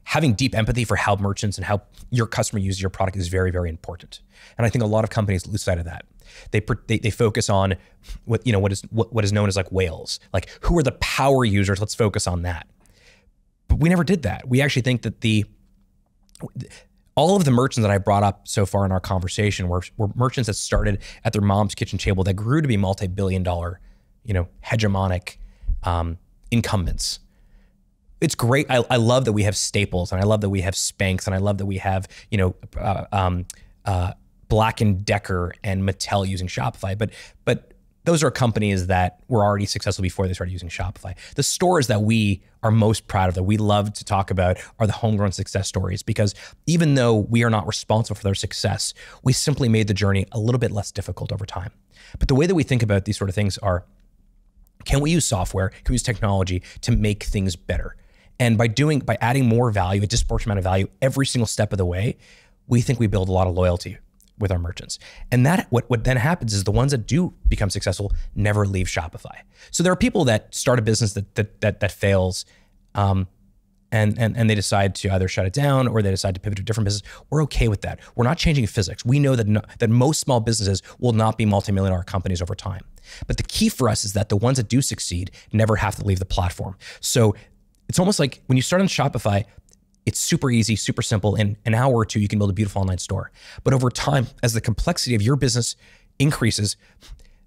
having deep empathy for how merchants and how your customer uses your product is very, very important. And I think a lot of companies lose sight of that. They focus on what is known as like whales, like who are the power users? Let's focus on that. But we never did that. We actually think that all of the merchants that I brought up so far in our conversation were merchants that started at their mom's kitchen table that grew to be multi-billion-dollar, hegemonic incumbents. It's great. I love that we have Staples, and I love that we have Spanx, and I love that we have Black & Decker and Mattel using Shopify. But those are companies that were already successful before they started using Shopify. The stores that we are most proud of, that we love to talk about, are the homegrown success stories, because even though we are not responsible for their success, we simply made the journey a little bit less difficult over time. But the way that we think about these sort of things are, can we use software, can we use technology to make things better? And by adding more value, a disproportionate amount of value every single step of the way, we think we build a lot of loyalty with our merchants. And that what then happens is the ones that do become successful never leave Shopify. So there are people that start a business that fails, and they decide to either shut it down or they decide to pivot to a different business. We're okay with that. We're not changing physics. We know that most small businesses will not be multi-million-dollar companies over time. But the key for us is that the ones that do succeed never have to leave the platform. So it's almost like when you start on Shopify, it's super easy, super simple. In an hour or two, you can build a beautiful online store. But over time, as the complexity of your business increases,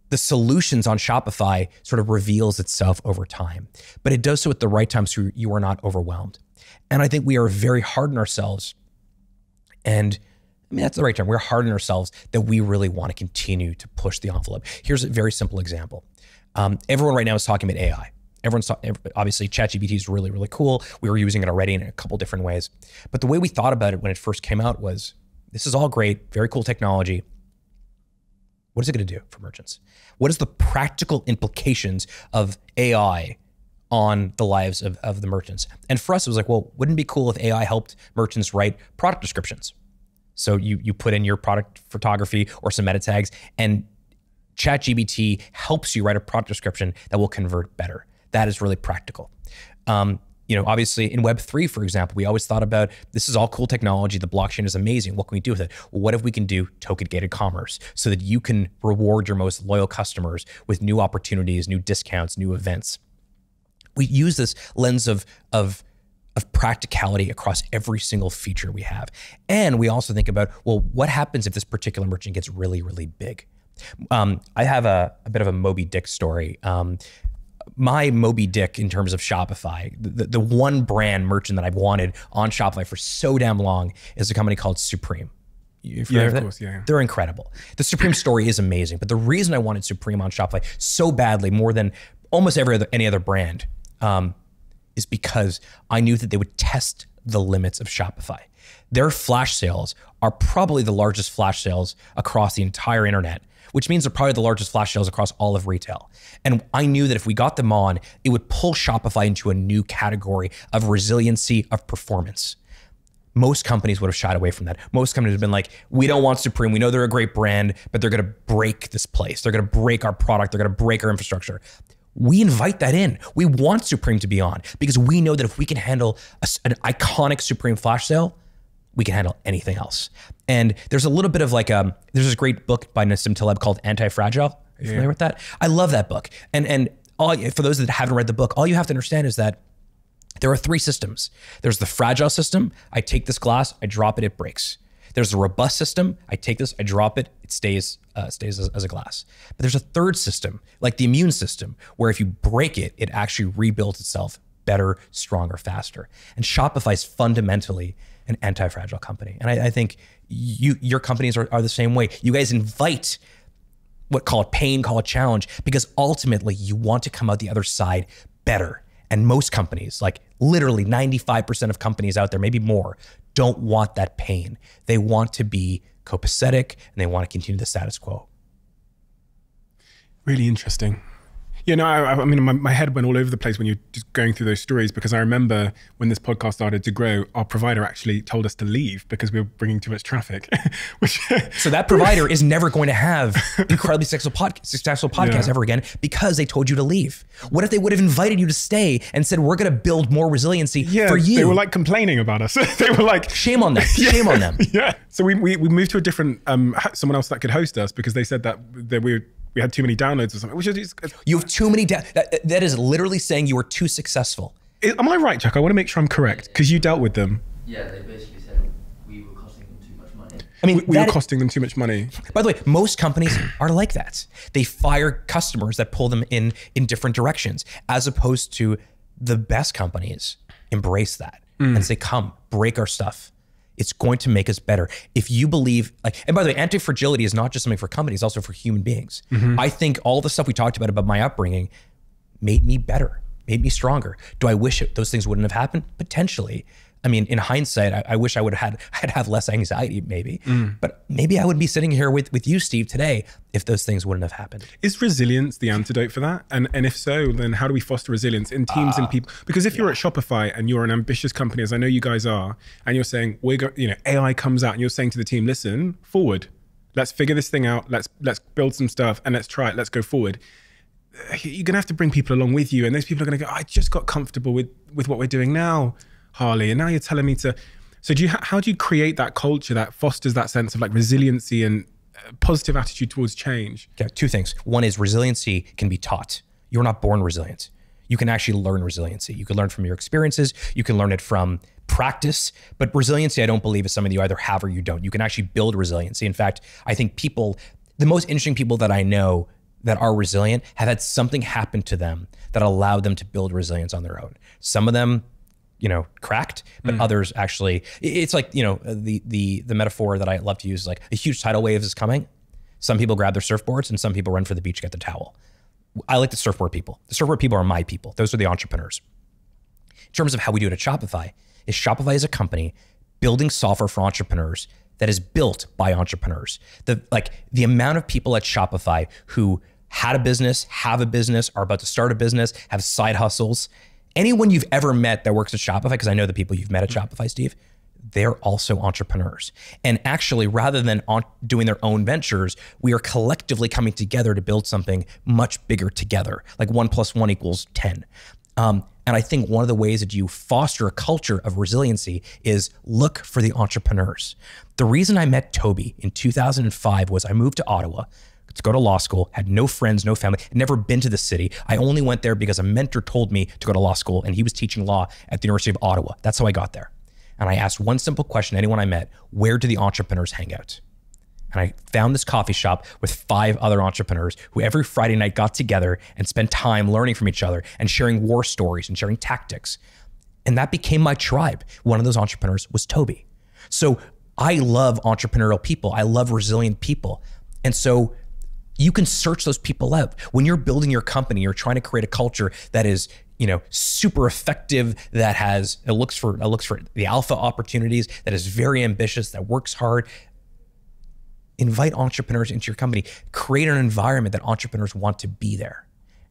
the solutions on Shopify sort of reveals itself over time. But it does so at the right time so you are not overwhelmed. And I think we are very hard on ourselves. And I mean, that's the right term. We're hard on ourselves that we really want to continue to push the envelope. Here's a very simple example. Everyone right now is talking about AI. Obviously, ChatGPT is really, really cool. We were using it already in a couple different ways. But the way we thought about it when it first came out was, this is all great, very cool technology. What is it going to do for merchants? What is the practical implications of AI on the lives of the merchants? And for us, it was like, well, wouldn't it be cool if AI helped merchants write product descriptions? So you put in your product photography or some meta tags, and ChatGPT helps you write a product description that will convert better. That is really practical. Obviously in Web3, for example, we always thought about, this is all cool technology. The blockchain is amazing. What can we do with it? Well, what if we can do token-gated commerce so that you can reward your most loyal customers with new opportunities, new discounts, new events? We use this lens of practicality across every single feature we have. And we also think about, well, what happens if this particular merchant gets really, really big? I have a bit of a Moby Dick story. My Moby Dick in terms of Shopify, the one brand merchant that I've wanted on Shopify for so damn long is a company called Supreme. Of course, yeah. They're incredible. The Supreme story is amazing, but the reason I wanted Supreme on Shopify so badly, more than almost any other brand, is because I knew that they would test the limits of Shopify. Their flash sales are probably the largest flash sales across the entire internet, which means they're probably the largest flash sales across all of retail. And I knew that if we got them on, it would pull Shopify into a new category of resiliency, of performance. Most companies would have shied away from that. Most companies have been like, we don't want Supreme. We know they're a great brand, but they're going to break this place. They're going to break our product. They're going to break our infrastructure. We invite that in. We want Supreme to be on because we know that if we can handle an iconic Supreme flash sale, we can handle anything else. And there's a little bit of like, there's this great book by Nassim Taleb called Anti-Fragile. Are you familiar with that? I love that book. And for those that haven't read the book, all you have to understand is that there are three systems. There's the fragile system. I take this glass, I drop it, it breaks. There's the robust system. I take this, I drop it, it stays as a glass. But there's a third system, like the immune system, where if you break it, it actually rebuilds itself better, stronger, faster. And Shopify is fundamentally an anti-fragile company. And I think your companies are the same way. You guys invite call it pain, call it challenge, because ultimately you want to come out the other side better. And most companies, like literally 95% of companies out there, maybe more, don't want that pain. They want to be copacetic and they want to continue the status quo. Really interesting. You know, I mean, my head went all over the place when you were just going through those stories, because I remember when this podcast started to grow, our provider actually told us to leave because we were bringing too much traffic. So that provider is never going to have incredibly successful podcasts ever again because they told you to leave. What if they would have invited you to stay and said, we're going to build more resiliency for you? They were like complaining about us. They were like, shame on them. Shame on them. Yeah. So we moved to a different, someone else that could host us because they said that we had too many downloads or something. Which is, you have too many. That is literally saying you were too successful. Am I right, Chuck? I want to make sure I'm correct because you dealt with them. Yeah, they basically said we were costing them too much money. I mean, we were costing them too much money. By the way, most companies are like that. They fire customers that pull them in different directions, as opposed to the best companies embrace that and say, come, break our stuff. It's going to make us better. If you believe, and by the way, anti-fragility is not just something for companies, it's also for human beings. I think all the stuff we talked about my upbringing made me better, made me stronger. Do I wish those things wouldn't have happened? Potentially. I mean, in hindsight, I wish I would have had less anxiety maybe, but maybe I would be sitting here with you, Steve, today if those things wouldn't have happened. Is resilience the antidote for that? And if so, then how do we foster resilience in teams and people? Because if you're at Shopify and you're an ambitious company, as I know you guys are, and you're saying, AI comes out and you're saying to the team, listen, forward, let's figure this thing out. Let's build some stuff and let's try it. Let's go forward. You're going to have to bring people along with you. And those people are going to go, I just got comfortable with what we're doing now, Harley, and now you're telling me to. So how do you create that culture that fosters that sense of like resiliency and positive attitude towards change? Okay, two things. One is resiliency can be taught. You're not born resilient. You can actually learn resiliency. You can learn from your experiences. You can learn it from practice. But resiliency, I don't believe, is something you either have or you don't. You can actually build resiliency. In fact, I think the most interesting people that I know that are resilient have had something happen to them that allowed them to build resilience on their own. Some of them, cracked, but others actually, it's like, the metaphor that I love to use is like a huge tidal wave is coming. Some people grab their surfboards and some people run for the beach to get the towel. I like the surfboard people. The surfboard people are my people. Those are the entrepreneurs. In terms of how we do it at Shopify is a company building software for entrepreneurs that is built by entrepreneurs. The amount of people at Shopify who had a business, have a business, are about to start a business, have side hustles. Anyone you've ever met that works at Shopify, because I know the people you've met at Shopify, Steve, they're also entrepreneurs. And actually, rather than doing their own ventures, we are collectively coming together to build something much bigger together, like 1 + 1 = 10. And I think one of the ways that you foster a culture of resiliency is look for the entrepreneurs. The reason I met Toby in 2005 was I moved to Ottawa to go to law school, had no friends, no family, had never been to the city. I only went there because a mentor told me to go to law school and he was teaching law at the University of Ottawa. That's how I got there. And I asked one simple question to anyone I met: where do the entrepreneurs hang out? And I found this coffee shop with 5 other entrepreneurs who every Friday night got together and spent time learning from each other and sharing war stories and sharing tactics. And that became my tribe. One of those entrepreneurs was Toby. So I love entrepreneurial people. I love resilient people. And so you can search those people out. When you're building your company, you're trying to create a culture that is, super effective, that looks for the alpha opportunities, that is very ambitious, that works hard. Invite entrepreneurs into your company. Create an environment that entrepreneurs want to be there.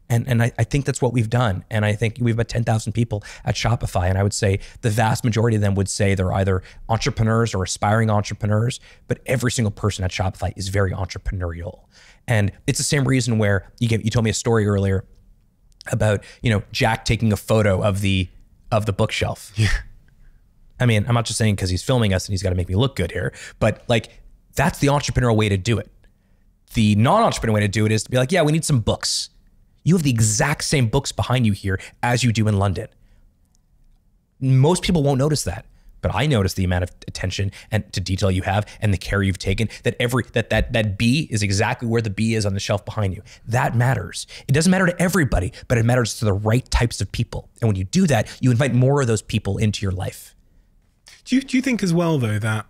And I think that's what we've done. And I think we have about 10,000 people at Shopify. And I would say the vast majority of them would say they're either entrepreneurs or aspiring entrepreneurs, but every single person at Shopify is very entrepreneurial. And it's the same reason where you told me a story earlier about, Jack taking a photo of the bookshelf. Yeah. I mean, I'm not just saying because he's filming us and he's got to make me look good here, but that's the entrepreneurial way to do it. The non-entrepreneurial way to do it is to be like, yeah, we need some books. You have the exact same books behind you here as you do in London. Most people won't notice that, but I notice the amount of attention and to detail you have and the care you've taken, that that B is exactly where the B is on the shelf behind you. That matters. It doesn't matter to everybody, but it matters to the right types of people. And when you do that, you invite more of those people into your life. Do you think as well, though, that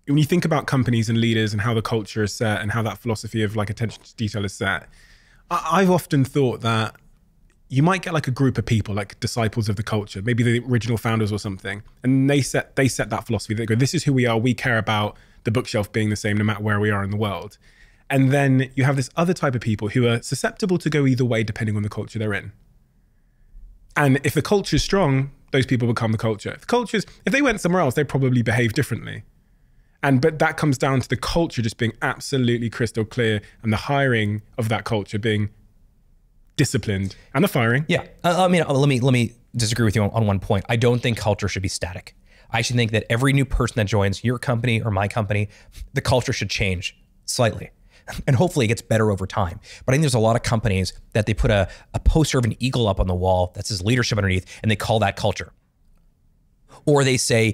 when you think about companies and leaders and how the culture is set and how that philosophy of attention to detail is set, I've often thought that you might get a group of people, like disciples of the culture, maybe the original founders or something, and they set that philosophy. They go, this is who we are. We care about the bookshelf being the same no matter where we are in the world. And then you have this other type of people who are susceptible to go either way depending on the culture they're in. And if the culture is strong, those people become the culture. If they went somewhere else, they'd probably behave differently. But that comes down to the culture just being absolutely crystal clear and the hiring of that culture being disciplined and the firing. Yeah. Let me disagree with you on one point. I don't think culture should be static. I actually think that every new person that joins your company or my company, the culture should change slightly. And hopefully it gets better over time. But I think there's a lot of companies that they put a poster of an eagle up on the wall that says leadership underneath, and they call that culture. Or they say,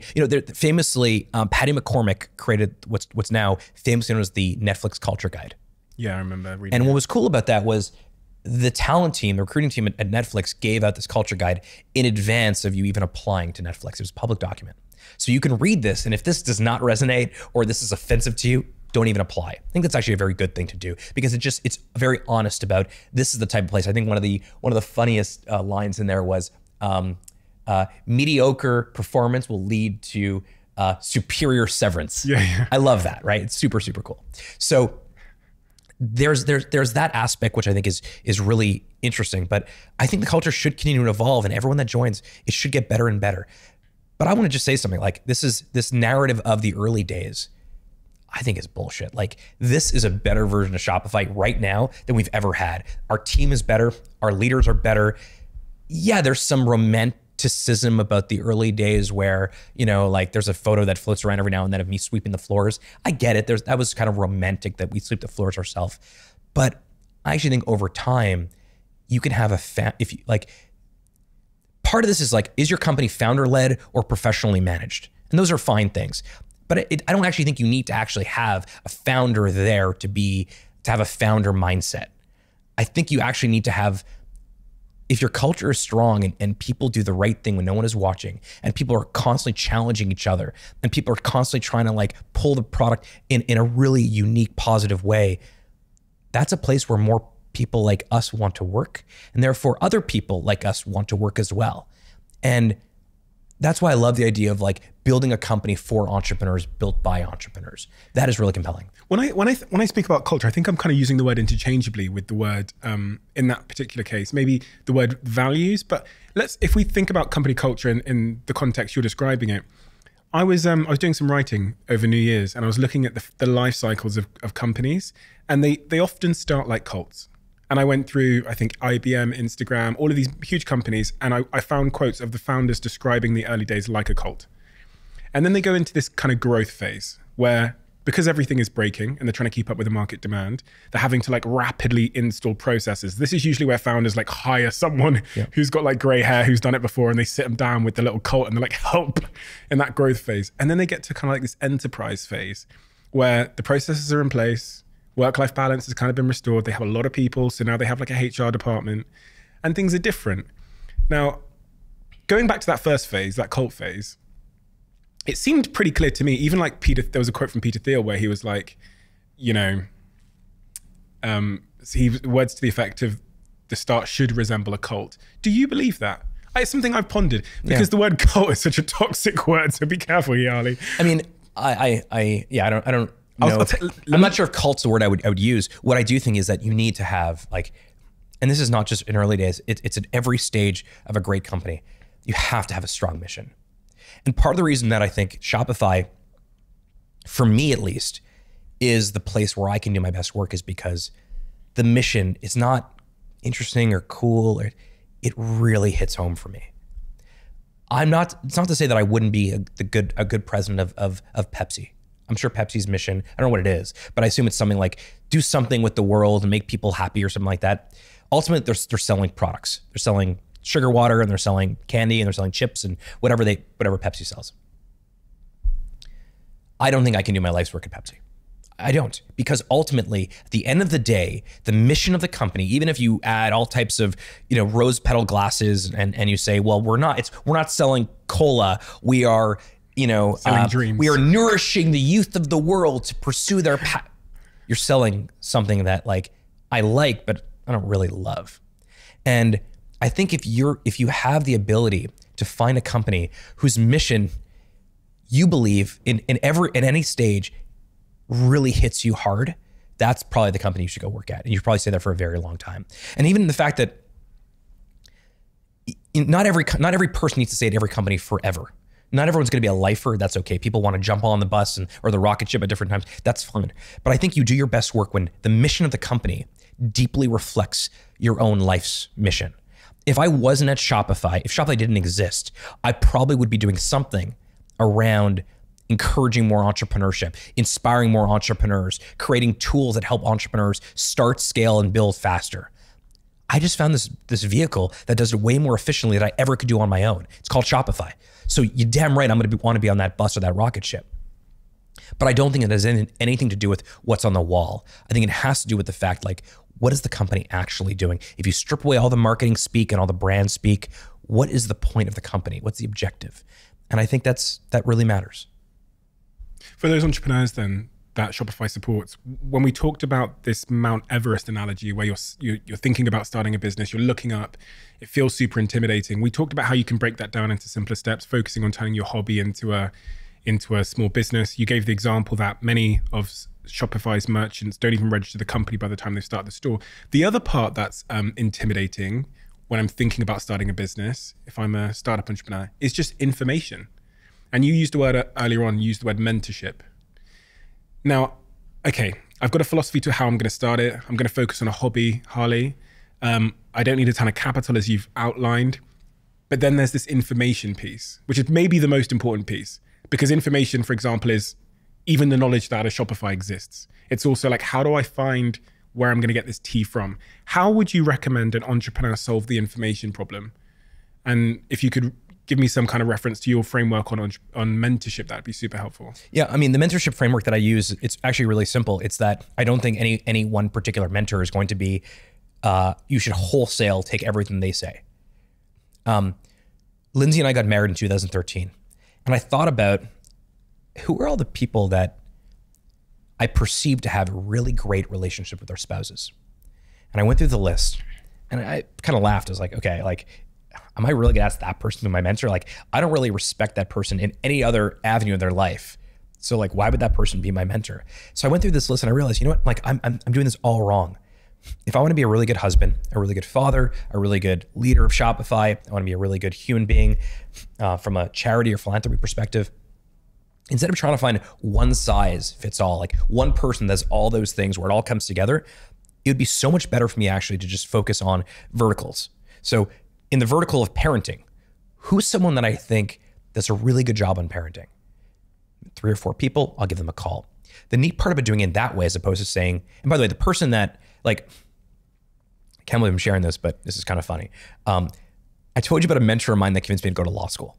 famously, Patty McCormick created what's now famously known as the Netflix Culture Guide. Yeah, I remember reading And what was cool about that was the talent team, the recruiting team at Netflix gave out this culture guide in advance of you even applying to Netflix. It was a public document. So you can read this, and if this does not resonate or this is offensive to you, don't even apply. I think that's actually a very good thing to do because it's very honest about this is the type of place. I think one of the funniest lines in there was mediocre performance will lead to superior severance. Yeah. I love that, right? It's super, super cool. So there's that aspect which I think is really interesting, but I think the culture should continue to evolve, and everyone that joins, it should get better and better. But I want to just say something like this narrative of the early days, I think is bullshit. Like, this is a better version of Shopify right now than we've ever had. Our team is better. Our leaders are better. Yeah, there's some romanticism about the early days where, like there's a photo that floats around every now and then of me sweeping the floors. I get it. That was kind of romantic that we sweep the floors ourselves. But I actually think over time, you can have part of this is like, is your company founder-led or professionally managed? And those are fine things. But I don't actually think you need to actually have a founder there to have a founder mindset. I think you actually need to have, if your culture is strong and people do the right thing when no one is watching, and people are constantly challenging each other, and people are constantly trying to like pull the product in a really unique, positive way, that's a place where more people like us want to work. And therefore other people like us want to work as well. And that's why I love the idea of like building a company for entrepreneurs, built by entrepreneurs. That is really compelling. When I speak about culture, I think I'm kind of using the word interchangeably with the word in that particular case, maybe the word values. But if we think about company culture in the context you're describing it, I was doing some writing over New Year's, and I was looking at the life cycles of companies, and they often start like cults. And I went through, I think, IBM, Instagram, all of these huge companies, and I found quotes of the founders describing the early days like a cult. And then they go into this kind of growth phase where, because everything is breaking and they're trying to keep up with the market demand, they're having to like rapidly install processes. This is usually where founders like hire someone who's got like gray hair, who's done it before, and they sit them down with the little cult and they're like, help, in that growth phase. And then they get to kind of like this enterprise phase where the processes are in place, work-life balance has kind of been restored. They have a lot of people. So now they have like a HR department and things are different. Now, going back to that first phase, that cult phase, it seemed pretty clear to me, even like there was a quote from Peter Thiel where he was like, words to the effect of the start should resemble a cult. Do you believe that? It's something I've pondered because the word cult is such a toxic word. So be careful, Harley. I mean, I don't, no, I'm not sure if cult's the word I would use. What I do think is that you need to have like, and this is not just in early days, it's at every stage of a great company. You have to have a strong mission. And part of the reason that I think Shopify, for me at least, is the place where I can do my best work is because the mission is not interesting or cool. It really hits home for me. It's not to say that I wouldn't be a good president of Pepsi. I'm sure Pepsi's mission, I don't know what it is, but I assume it's something like do something with the world and make people happy or something like that. Ultimately, they're selling products. They're selling sugar water and they're selling candy and they're selling chips and whatever Pepsi sells. I don't think I can do my life's work at Pepsi. I don't, because ultimately, at the end of the day, the mission of the company, even if you add all types of, rose petal glasses and you say, well, we're not selling cola, we are, selling dreams. We are nourishing the youth of the world to pursue their You're selling something that like I like, but I don't really love. And I think if you have the ability to find a company whose mission you believe in any stage really hits you hard, that's probably the company you should go work at. And you should probably stay there for a very long time. And even the fact that not every person needs to stay at every company forever. Not everyone's going to be a lifer. That's okay. People want to jump on the bus or the rocket ship at different times. That's fine. But I think you do your best work when the mission of the company deeply reflects your own life's mission. If I wasn't at Shopify, if Shopify didn't exist, I probably would be doing something around encouraging more entrepreneurship, inspiring more entrepreneurs, creating tools that help entrepreneurs start, scale, and build faster. I just found this vehicle that does it way more efficiently than I ever could do on my own. It's called Shopify. So you're damn right I'm going to want to be on that bus or that rocket ship. But I don't think it has anything to do with what's on the wall. I think it has to do with the fact, like, what is the company actually doing? If you strip away all the marketing speak and all the brand speak, what is the point of the company? What's the objective? And I think that really matters. For those entrepreneurs then that Shopify supports, when we talked about this Mount Everest analogy where you're thinking about starting a business, you're looking up, it feels super intimidating. We talked about how you can break that down into simpler steps, focusing on turning your hobby into a small business. You gave the example that many of Shopify's merchants don't even register the company by the time they start the store. The other part that's intimidating when I'm thinking about starting a business, if I'm a startup entrepreneur, is just information. And you used the word earlier on, you used the word mentorship. Now, okay, I've got a philosophy to how I'm going to start it. I'm going to focus on a hobby, Harley. I don't need a ton of capital as you've outlined. But then there's this information piece, which is maybe the most important piece. Because information, for example, is even the knowledge that a Shopify exists. It's also like, how do I find where I'm going to get this tea from? How would you recommend an entrepreneur solve the information problem? And if you could give me some kind of reference to your framework on mentorship, that'd be super helpful. Yeah, I mean, the mentorship framework that I use, it's actually really simple. It's that I don't think any one particular mentor is going to be, you should wholesale take everything they say. Lindsay and I got married in 2013. And I thought about who are all the people that I perceived to have a really great relationship with their spouses. And I went through the list and I kind of laughed. I was like, okay, like, am I really gonna ask that person to be my mentor? Like, I don't really respect that person in any other avenue of their life. So like, why would that person be my mentor? So I went through this list and I realized, you know what? Like, I'm doing this all wrong. If I want to be a really good husband, a really good father, a really good leader of Shopify, I want to be a really good human being from a charity or philanthropy perspective, instead of trying to find one size fits all, like one person does all those things where it all comes together, it would be so much better for me actually to just focus on verticals. So in the vertical of parenting, who's someone that I think does a really good job on parenting? 3 or 4 people, I'll give them a call. The neat part about doing it that way, as opposed to saying, and by the way, the person that, like, I can't believe I'm sharing this, but this is kind of funny. I told you about a mentor of mine that convinced me to go to law school.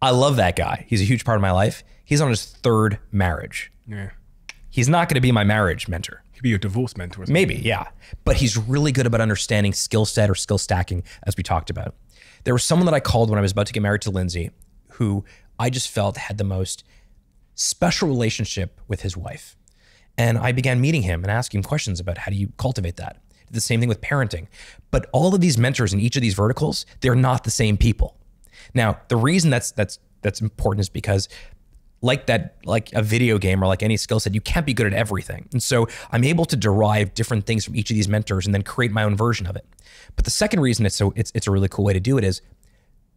I love that guy. He's a huge part of my life. He's on his 3rd marriage. Yeah. He's not going to be my marriage mentor. Could be your divorce mentor. Maybe, yeah. But he's really good about understanding skill set or skill stacking, as we talked about. There was someone that I called when I was about to get married to Lindsay, who I just felt had the most special relationship with his wife. And I began meeting him and asking him questions about how do you cultivate that. Did the same thing with parenting. But all of these mentors in each of these verticals, they're not the same people. Now, the reason that's important is because like a video game or like any skill set, you can't be good at everything. And so I'm able to derive different things from each of these mentors and then create my own version of it. But the second reason it's a really cool way to do it is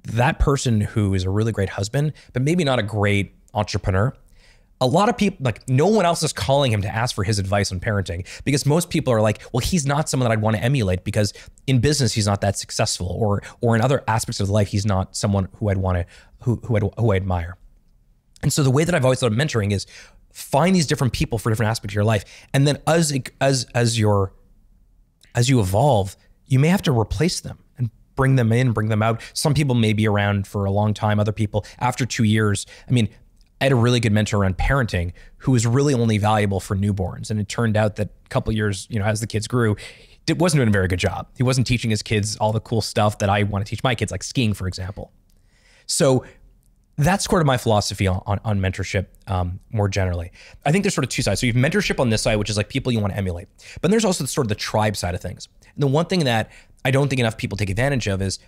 that person who is a really great husband, but maybe not a great entrepreneur. A lot of people, like, no one else is calling him to ask for his advice on parenting because most people are like, well, he's not someone that I'd want to emulate because in business, he's not that successful, or in other aspects of life, he's not someone who I'd want to, who I admire. And so the way that I've always thought of mentoring is find these different people for different aspects of your life. And then as you evolve, you may have to replace them and bring them in, bring them out. Some people may be around for a long time. Other people after 2 years, I mean, I had a really good mentor around parenting who was really only valuable for newborns. And it turned out that a couple of years, as the kids grew, it wasn't doing a very good job. He wasn't teaching his kids all the cool stuff that I want to teach my kids, like skiing, for example. So that's sort of my philosophy on mentorship more generally. I think there's sort of 2 sides. So you have mentorship on this side, which is like people you want to emulate. But then there's also sort of the tribe side of things. And the one thing that I don't think enough people take advantage of is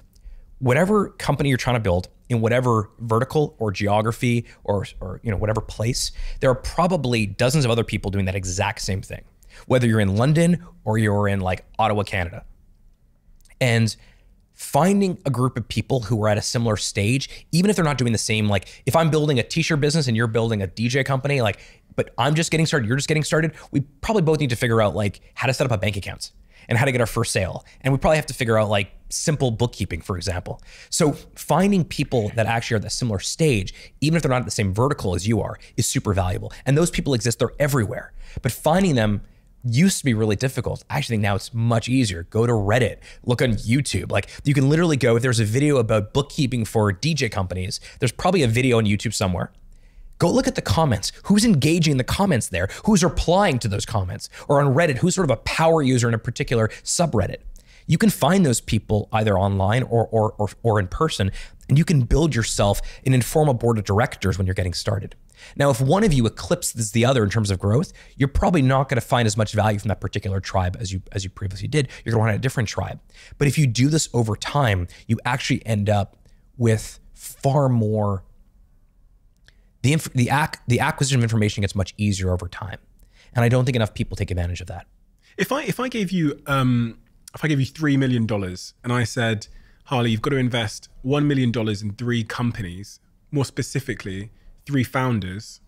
whatever company you're trying to build in whatever vertical or geography or whatever place, there are probably dozens of other people doing that exact same thing, whether you're in London or you're in like Ottawa, Canada. And finding a group of people who are at a similar stage, even if they're not doing the same, like if I'm building a t-shirt business and you're building a DJ company, like, but I'm just getting started, you're just getting started, we probably both need to figure out like how to set up a bank account and how to get our first sale. And we probably have to figure out like simple bookkeeping, for example. So finding people that actually are at a similar stage, even if they're not at the same vertical as you are, is super valuable. And those people exist, they're everywhere. But finding them used to be really difficult. I actually think now it's much easier. Go to Reddit, look on YouTube. Like you can literally go, if there's a video about bookkeeping for DJ companies, there's probably a video on YouTube somewhere. Go look at the comments. Who's engaging in the comments there? Who's replying to those comments? Or on Reddit, who's sort of a power user in a particular subreddit? You can find those people either online or in person, and you can build yourself an informal board of directors when you're getting started. Now, if one of you eclipses the other in terms of growth, you're probably not going to find as much value from that particular tribe as you previously did. You're going to want a different tribe. But if you do this over time, you actually end up with far more. The acquisition of information gets much easier over time, and I don't think enough people take advantage of that. If I gave you $3 million and I said, Harley, you've got to invest $1 million in 3 companies, more specifically 3 founders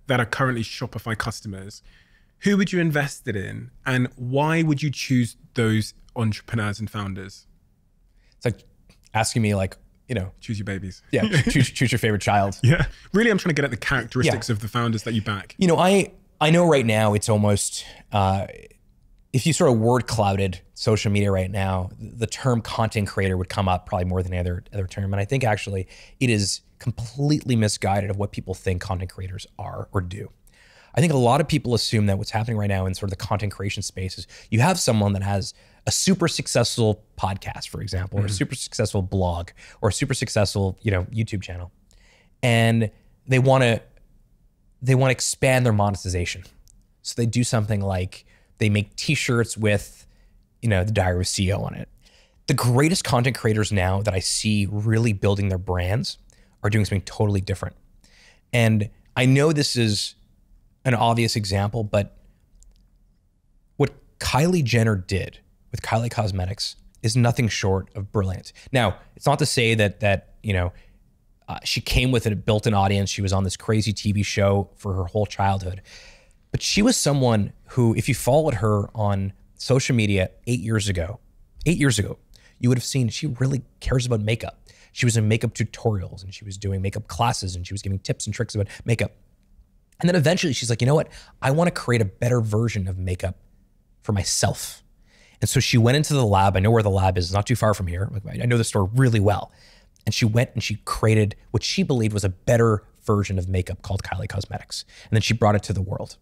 that are currently Shopify customers, who would you invest it in, and why would you choose those entrepreneurs and founders? It's like asking me like, choose your babies. Yeah, choose your favorite child. Yeah, really, I'm trying to get at the characteristics of the founders that you back. I know right now it's almost, if you sort of word clouded social media right now, the term content creator would come up probably more than any other term. And I think actually it is completely misguided of what people think content creators are or do. I think a lot of people assume that what's happening right now in sort of the content creation space is you have someone that has a super successful podcast, for example, or a super successful blog, or a super successful, YouTube channel, and they want to expand their monetization. So they do something like they make t-shirts with, the Diary of a CEO on it. The greatest content creators now that I see really building their brands are doing something totally different. And I know this is an obvious example, but what Kylie Jenner did with Kylie Cosmetics is nothing short of brilliant. Now, it's not to say that she came with a built-in audience. She was on this crazy TV show for her whole childhood. But she was someone who, if you followed her on social media 8 years ago, you would have seen she really cares about makeup. She was in makeup tutorials and she was doing makeup classes and she was giving tips and tricks about makeup. And then eventually she's like, you know what? I want to create a better version of makeup for myself. And so she went into the lab. I know where the lab is. It's not too far from here. I know the store really well. And she went and she created what she believed was a better version of makeup called Kylie Cosmetics. And then she brought it to the world.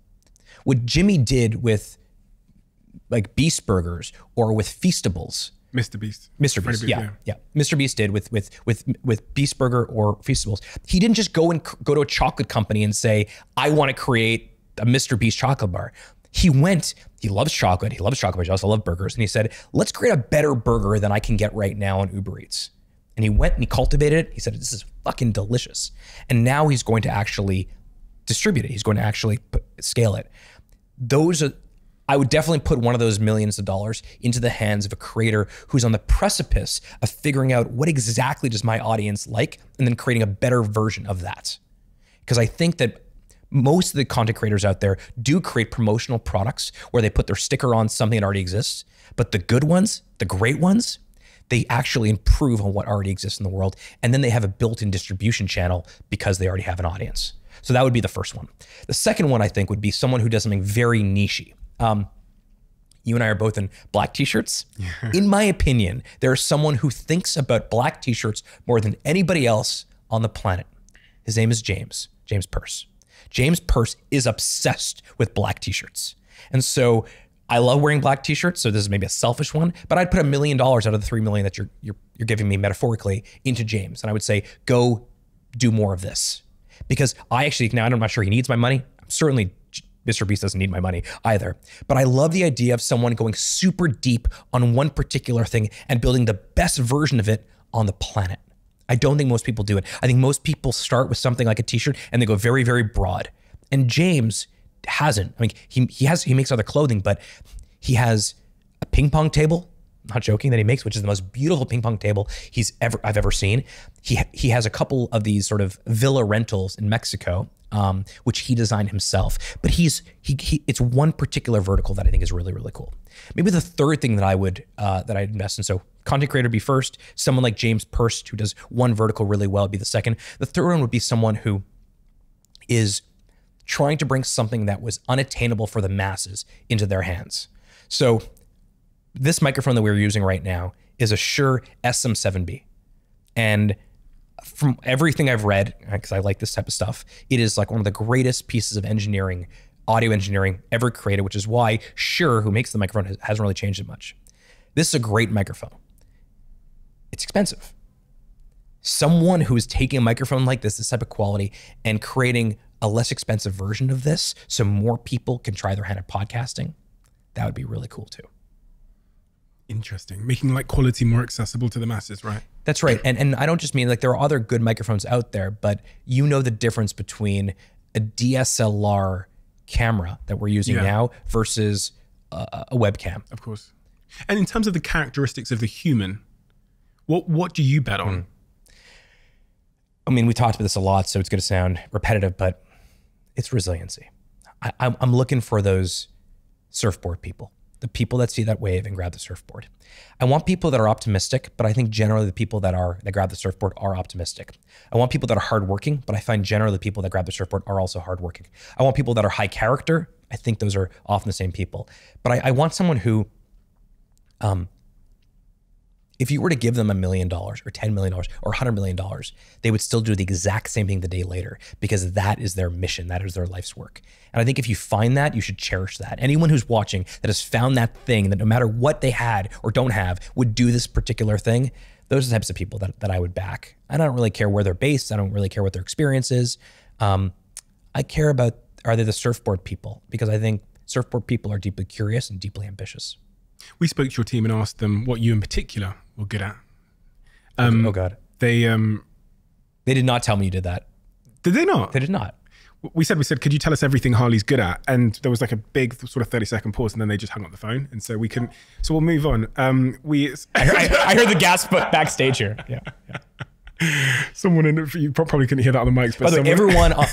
What Jimmy did with like Beast Burgers or with Feastables. Mr. Beast. Yeah. Mr. Beast did with Beast Burger or Feastables. He didn't just go to a chocolate company and say, I want to create a Mr. Beast chocolate bar. He loves chocolate, but he also loves burgers. And he said, let's create a better burger than I can get right now on Uber Eats. And he went and he cultivated it. He said, this is fucking delicious. And now he's going to actually distribute it. He's going to actually scale it. I would definitely put one of those millions of dollars into the hands of a creator who's on the precipice of figuring out what exactly does my audience like, and then creating a better version of that. Because I think that most of the content creators out there do create promotional products where they put their sticker on something that already exists. But the good ones, the great ones, they actually improve on what already exists in the world. And then they have a built-in distribution channel because they already have an audience. So that would be the first one. The second one I think would be someone who does something very niche-y. You and I are both in black t-shirts. Yeah. In my opinion, there is someone who thinks about black t-shirts more than anybody else on the planet. His name is James Purse. James Purse is obsessed with black t-shirts. And so I love wearing black t-shirts, so this is maybe a selfish one, but I'd put $1 million out of the $3 million that you're giving me metaphorically into James. And I would say, go do more of this. Because now I'm not sure he needs my money. Certainly Mr. Beast doesn't need my money either. But I love the idea of someone going super deep on one particular thing and building the best version of it on the planet. I don't think most people do it. I think most people start with something like a t-shirt and they go very, very broad. And James hasn't. I mean, he makes other clothing, but he has a ping pong table, not joking, that he makes, which is the most beautiful ping pong table I've ever seen. He has a couple of these sort of villa rentals in Mexico, which he designed himself. But it's one particular vertical that I think is really, really cool. Maybe the third thing that I'd invest in. So content creator be first. Someone like James Purst, who does one vertical really well, would be the second. The third one would be someone who is trying to bring something that was unattainable for the masses into their hands. So this microphone that we're using right now is a Shure SM7B. And from everything I've read, because I like this type of stuff, it is like one of the greatest pieces of engineering, audio engineering ever created, which is why Shure, who makes the microphone, hasn't really changed it much. This is a great microphone. It's expensive. Someone who is taking a microphone like this type of quality, and creating a less expensive version of this so more people can try their hand at podcasting, that would be really cool too. Interesting. Making like quality more accessible to the masses, right? That's right. And I don't just mean like there are other good microphones out there, but you know the difference between a DSLR camera that we're using now versus a webcam. Of course. And in terms of the characteristics of the human, what do you bet on? I mean, we talked about this a lot, so it's going to sound repetitive, but it's resiliency. I'm looking for those surfboard people, the people that see that wave and grab the surfboard. I want people that are optimistic, but I think generally the people that grab the surfboard are optimistic. I want people that are hardworking, but I find generally the people that grab the surfboard are also hardworking. I want people that are high character. I think those are often the same people. But I want someone who, if you were to give them $1 million or $10 million or $100 million, they would still do the exact same thing the day later, because that is their mission. That is their life's work. And I think if you find that, you should cherish that. Anyone who's watching that has found that thing that no matter what they had or don't have would do this particular thing, those are the types of people that I would back. I don't really care where they're based. I don't really care what their experience is. I care about, are they the surfboard people? Because I think surfboard people are deeply curious and deeply ambitious. We spoke to your team and asked them what you in particular were good at. Oh God. They did not tell me you did that. Did they not? They did not. We said, could you tell us everything Harley's good at? And there was like a big sort of 30-second pause, and then they just hung up the phone. And so we'll move on. I heard the gasp backstage here. Yeah. Someone you probably couldn't hear that on the mics. But by the way,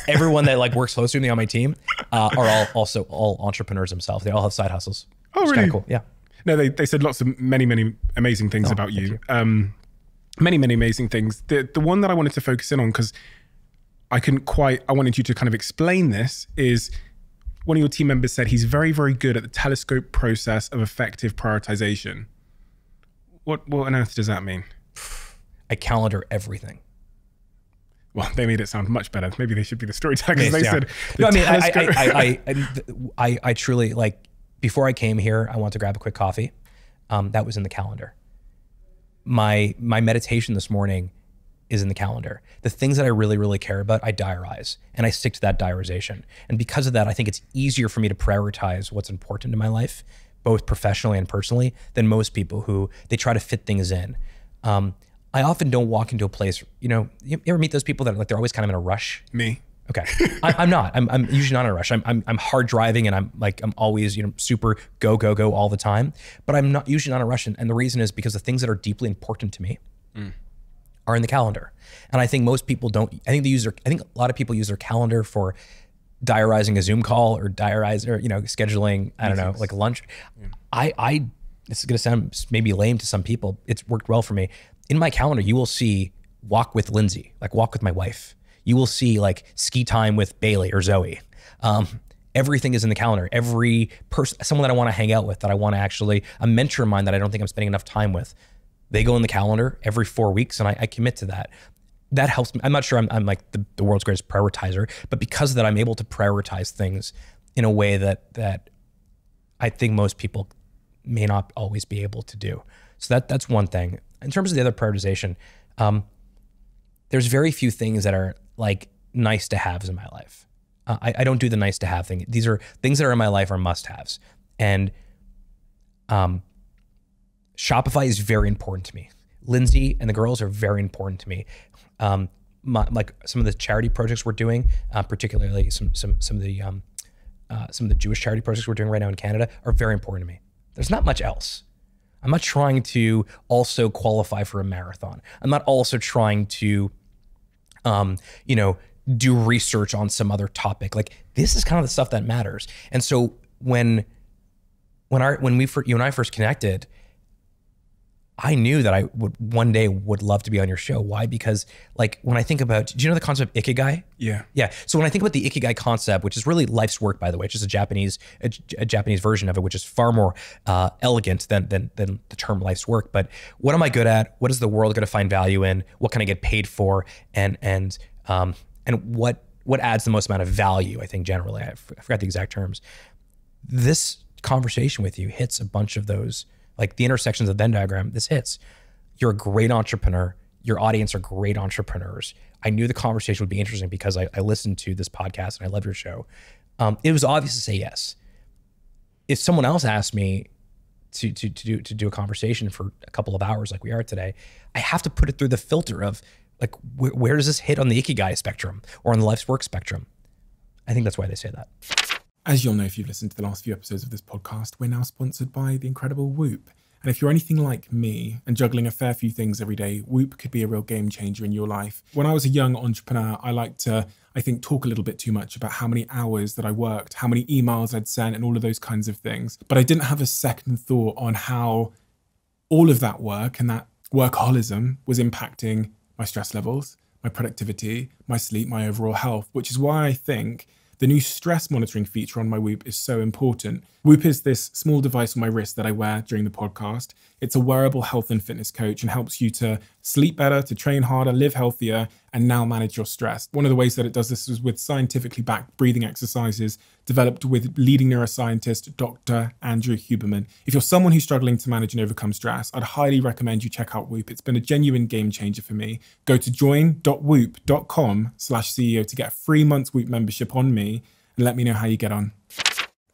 everyone that like works closely with me on my team are also all entrepreneurs themselves. They all have side hustles. Oh, really? Kind of cool. Yeah. No, they said lots of many amazing things about you. Many amazing things. The one that I wanted to focus in on, because I wanted you to kind of explain this, is one of your team members said he's very, very good at the telescope process of effective prioritization. What on earth does that mean? I calendar everything. Well, they made it sound much better. Maybe they should be the storytellers. They said, no, I truly, like, before I came here, I wanted to grab a quick coffee. That was in the calendar. My meditation this morning is in the calendar. The things that I really, really care about, I diarize, and I stick to that diarization. And because of that, I think it's easier for me to prioritize what's important in my life, both professionally and personally, than most people who they try to fit things in. I often don't walk into a place, you ever meet those people that like they're always kind of in a rush? Me. Okay. I'm not. I'm usually not in a rush. I'm hard driving, and I'm always, super go all the time, but I'm not usually not in a rush. And the reason is because the things that are deeply important to me are in the calendar. And I think most people don't. I think a lot of people use their calendar for diarizing a Zoom call or scheduling, I don't know, like lunch. Yeah. This is going to sound maybe lame to some people. It's worked well for me. In my calendar, you will see walk with Lindsay, like walk with my wife. You will see like ski time with Bailey or Zoe. Everything is in the calendar. Every person, someone that I want to hang out with, that I want to actually, a mentor of mine that I don't think I'm spending enough time with, they go in the calendar every 4 weeks, and I commit to that. That helps me. I'm not sure I'm like the world's greatest prioritizer, but because of that, I'm able to prioritize things in a way that I think most people may not always be able to do. So that's one thing. In terms of the other prioritization, there's very few things that are like nice to haves in my life. I don't do the nice to have thing. These are things that are in my life are must haves. And Shopify is very important to me. Lindsay and the girls are very important to me. Like some of the charity projects we're doing, particularly some of the Jewish charity projects we're doing right now in Canada are very important to me. There's not much else. I'm not trying to also qualify for a marathon. I'm not also trying to, do research on some other topic. Like, this is kind of the stuff that matters. And so when you and I first connected, I knew that I would one day would love to be on your show. Why? Because like when I think about, do you know the concept of Ikigai? Yeah. Yeah. So when I think about the Ikigai concept, which is really life's work, by the way, it's just a Japanese version of it, which is far more elegant than the term life's work. But what am I good at? What is the world going to find value in? What can I get paid for? And what adds the most amount of value? I think generally, I forgot the exact terms. This conversation with you hits a bunch of those. Like the intersections of the Venn diagram, this hits. You're a great entrepreneur. Your audience are great entrepreneurs. I knew the conversation would be interesting because I listened to this podcast and I love your show. It was obvious to say yes. If someone else asked me to do a conversation for a couple of hours like we are today, I have to put it through the filter of like, where does this hit on the Ikigai spectrum or on the life's work spectrum? I think that's why they say that. As you'll know if you've listened to the last few episodes of this podcast, we're now sponsored by the incredible Whoop. And if you're anything like me and juggling a fair few things every day, Whoop could be a real game changer in your life. When I was a young entrepreneur, I liked to, talk a little bit too much about how many hours that I worked, how many emails I'd sent and all of those kinds of things. But I didn't have a second thought on how all of that work and that workaholism was impacting my stress levels, my productivity, my sleep, my overall health, which is why I think the new stress monitoring feature on my Whoop is so important. Whoop is this small device on my wrist that I wear during the podcast. It's a wearable health and fitness coach and helps you to sleep better, to train harder, live healthier, and now manage your stress. One of the ways that it does this is with scientifically backed breathing exercises developed with leading neuroscientist, Dr. Andrew Huberman. If you're someone who's struggling to manage and overcome stress, I'd highly recommend you check out Whoop. It's been a genuine game changer for me. Go to join.whoop.com/CEO to get a 3 months Whoop membership on me and let me know how you get on.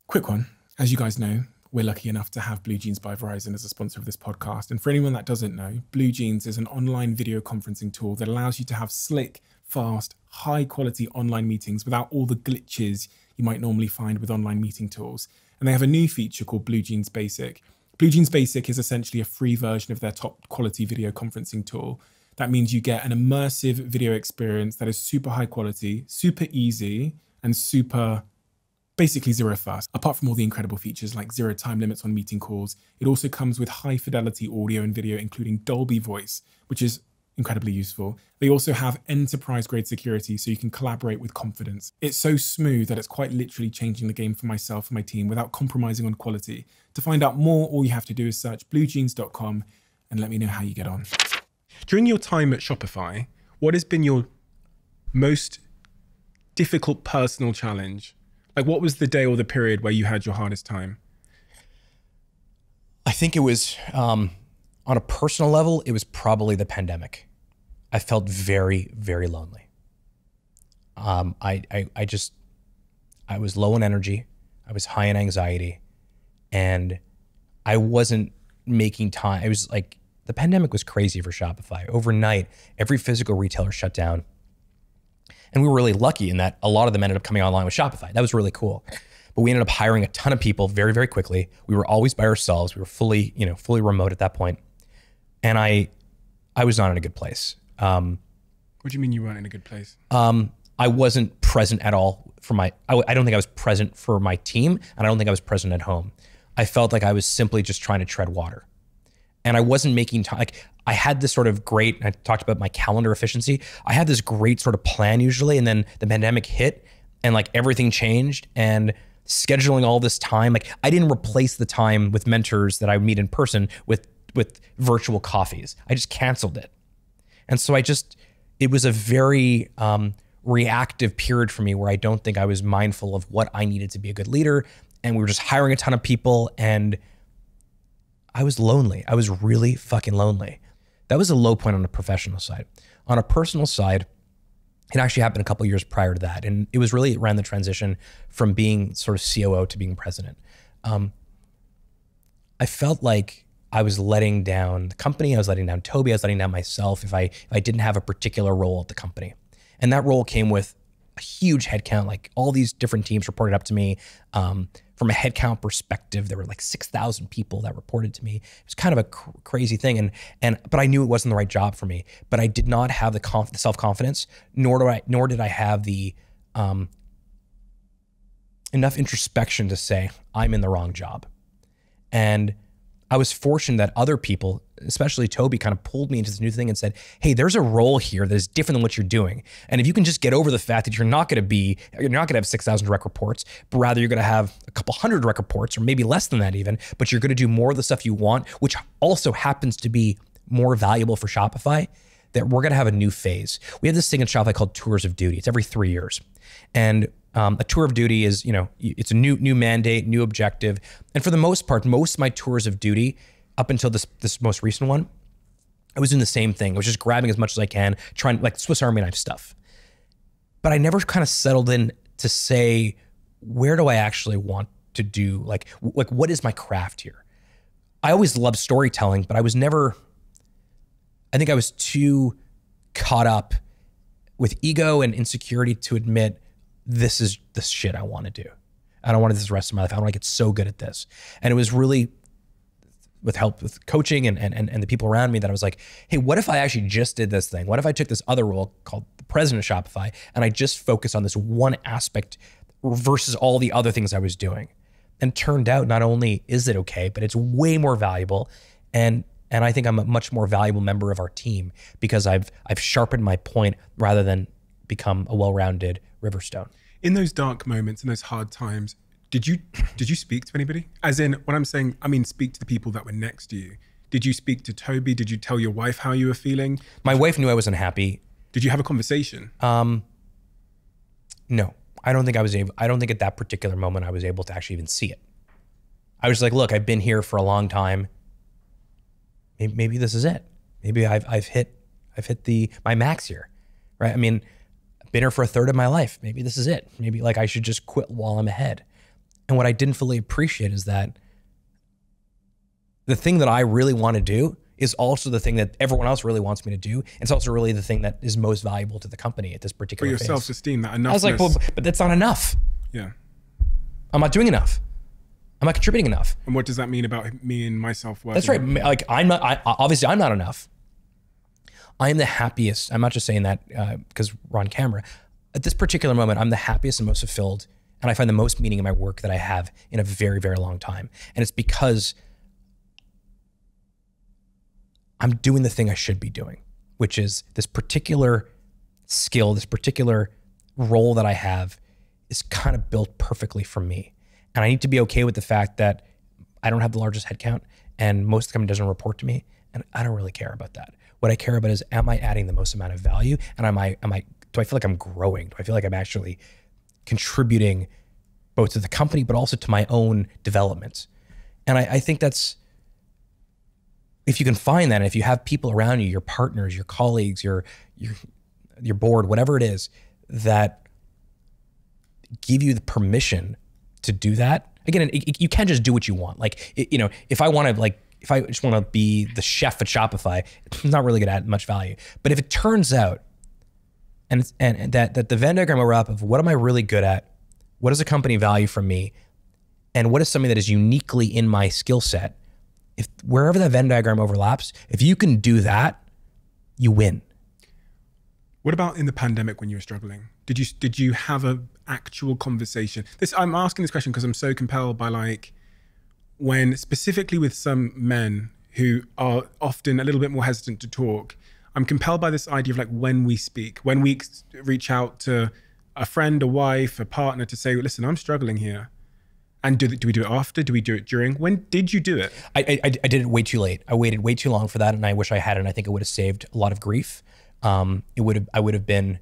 Quick one. As you guys know, we're lucky enough to have Blue Jeans by Verizon as a sponsor of this podcast. And for anyone that doesn't know, Blue Jeans is an online video conferencing tool that allows you to have slick, fast, high quality online meetings without all the glitches you might normally find with online meeting tools. And they have a new feature called Blue Jeans Basic. Blue Jeans Basic is essentially a free version of their top quality video conferencing tool. That means you get an immersive video experience that is super high quality, super easy, and super basically zero fuss. Apart from all the incredible features like 0 time limits on meeting calls, it also comes with high fidelity audio and video, including Dolby Voice, which is incredibly useful. They also have enterprise grade security so you can collaborate with confidence. It's so smooth that it's quite literally changing the game for myself and my team without compromising on quality. To find out more, all you have to do is search bluejeans.com and let me know how you get on. During your time at Shopify, what has been your most difficult personal challenge? Like, what was the day or the period where you had your hardest time? I think it was, on a personal level, it was probably the pandemic. I felt very, very lonely. I was low in energy. I was high in anxiety, and I wasn't making time. It was like, the pandemic was crazy for Shopify. Overnight, every physical retailer shut down. And we were really lucky in that a lot of them ended up coming online with Shopify. That was really cool. But we ended up hiring a ton of people very, very quickly. We were always by ourselves. We were fully remote at that point. And I was not in a good place. What do you mean you weren't in a good place? I wasn't present at all I don't think I was present for my team, and I don't think I was present at home. I felt like I was simply just trying to tread water. And I wasn't making time. Like, I had this sort of great, I talked about my calendar efficiency. I had this great sort of plan usually, and then the pandemic hit and like everything changed, and scheduling all this time, like I didn't replace the time with mentors that I would meet in person with virtual coffees. I just canceled it. And so it was a very reactive period for me where I don't think I was mindful of what I needed to be a good leader. And we were just hiring a ton of people, and I was lonely. I was really fucking lonely. That was a low point on the professional side. On a personal side, it actually happened a couple of years prior to that. And it was really around the transition from being sort of COO to being president. I felt like I was letting down the company, I was letting down Toby, I was letting down myself if I didn't have a particular role at the company. And that role came with a huge headcount, like all these different teams reported up to me. From a headcount perspective, there were like 6,000 people that reported to me. It was kind of a crazy thing, but I knew it wasn't the right job for me. But I did not have the self-confidence, nor did I have the enough introspection to say I'm in the wrong job. And I was fortunate that other people, especially Toby, kind of pulled me into this new thing and said, hey, there's a role here that is different than what you're doing. And if you can just get over the fact that you're not going to have 6,000 direct reports, but rather you're going to have a couple hundred direct reports, or maybe less than that even, but you're going to do more of the stuff you want, which also happens to be more valuable for Shopify, that we're going to have a new phase. We have this thing in Shopify called tours of duty. It's every 3 years. And a tour of duty is, it's a new mandate, new objective. And for the most part, most of my tours of duty up until this most recent one, I was doing the same thing. I was just grabbing as much as I can, trying like Swiss Army knife stuff. But I never kind of settled in to say, where do I actually want to do? Like what is my craft here? I always loved storytelling, but I think I was too caught up with ego and insecurity to admit this is the shit I want to do. I don't want to do this the rest of my life. I want to get so good at this. And it was really with help with coaching and the people around me that I was like, hey, what if I actually just did this thing? What if I took this other role called the president of Shopify and I just focused on this one aspect versus all the other things I was doing? And it turned out not only is it okay, but it's way more valuable. And I think I'm a much more valuable member of our team because I've sharpened my point rather than become a well-rounded Riverstone. In those dark moments, in those hard times, did you speak to anybody? As in, when I'm saying, I mean, speak to the people that were next to you. Did you speak to Toby? Did you tell your wife how you were feeling? My wife knew I was unhappy. Did you have a conversation? No, I don't think I was able. I don't think at that particular moment I was able to actually even see it. I was like, look, I've been here for a long time. Maybe this is it. Maybe I've hit my max here, right? I mean, I've been here for a third of my life. Maybe this is it. Maybe like I should just quit while I'm ahead. And what I didn't fully appreciate is that the thing that I really want to do is also the thing that everyone else really wants me to do. It's also really the thing that is most valuable to the company at this particular phase. For your self-esteem, that enoughness. I was like, well, but that's not enough. Yeah. I'm not doing enough. I'm not contributing enough. And what does that mean about me and my self-worth? That's right. Like obviously I'm not enough. I am the happiest. I'm not just saying that because we're on camera. At this particular moment, I'm the happiest and most fulfilled, and I find the most meaning in my work that I have in a very, very long time. And it's because I'm doing the thing I should be doing, which is this particular skill, this particular role that I have is kind of built perfectly for me. And I need to be okay with the fact that I don't have the largest headcount and most of the company doesn't report to me. And I don't really care about that. What I care about is, am I adding the most amount of value? And do I feel like I'm growing? Do I feel like I'm actually contributing both to the company, but also to my own development? And I think that's, if you can find that, and if you have people around you, your partners, your colleagues, your board, whatever it is, that give you the permission to do that. Again, you can't just do what you want. Like, if I just want to be the chef at Shopify, it's not really going to add much value. But if it turns out, and that the Venn diagram we're up of what am I really good at, what does a company value from me, and what is something that is uniquely in my skill set, if wherever that Venn diagram overlaps, if you can do that, you win. What about in the pandemic when you were struggling? Did you have an actual conversation? I'm asking this question because I'm so compelled by like when specifically with some men who are often a little bit more hesitant to talk. I'm compelled by this idea of like when we speak, when we reach out to a friend, a wife, a partner to say, listen, I'm struggling here. And do we do it after? Do we do it during? When did you do it? I did it way too late. I waited way too long for that, and I wish I had, and I think it would have saved a lot of grief. I would have been.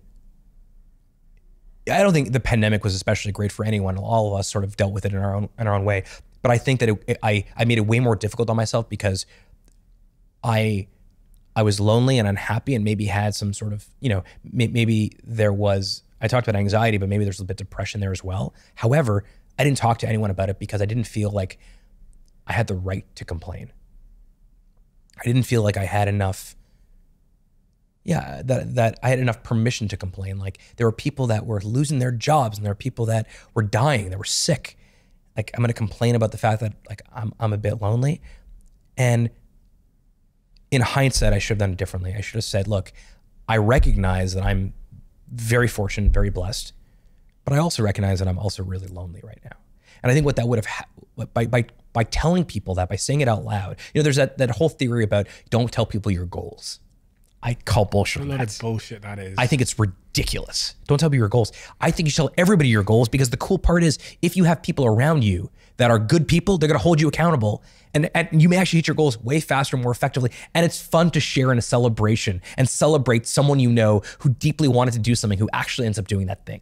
I don't think the pandemic was especially great for anyone. All of us sort of dealt with it in our own way. But I think that I made it way more difficult on myself because I was lonely and unhappy, and maybe had some sort of, maybe there was. I talked about anxiety, but maybe there's a bit of depression there as well. However, I didn't talk to anyone about it because I didn't feel like I had the right to complain. I didn't feel like I had enough, that I had enough permission to complain. Like there were people that were losing their jobs and there were people that were dying, that were sick. Like I'm going to complain about the fact that like I'm a bit lonely. And in hindsight, I should have done it differently. I should have said, look, I recognize that I'm very fortunate, very blessed, but I also recognize that I'm also really lonely right now. And I think what that would have, by telling people that, by saying it out loud, there's that whole theory about don't tell people your goals. I call bullshit on that. A lot of bullshit that is. I think it's ridiculous. Don't tell people your goals. I think you should tell everybody your goals, because the cool part is if you have people around you that are good people, they're going to hold you accountable, and you may actually hit your goals way faster, more effectively. And it's fun to share in a celebration and celebrate someone who deeply wanted to do something, who actually ends up doing that thing.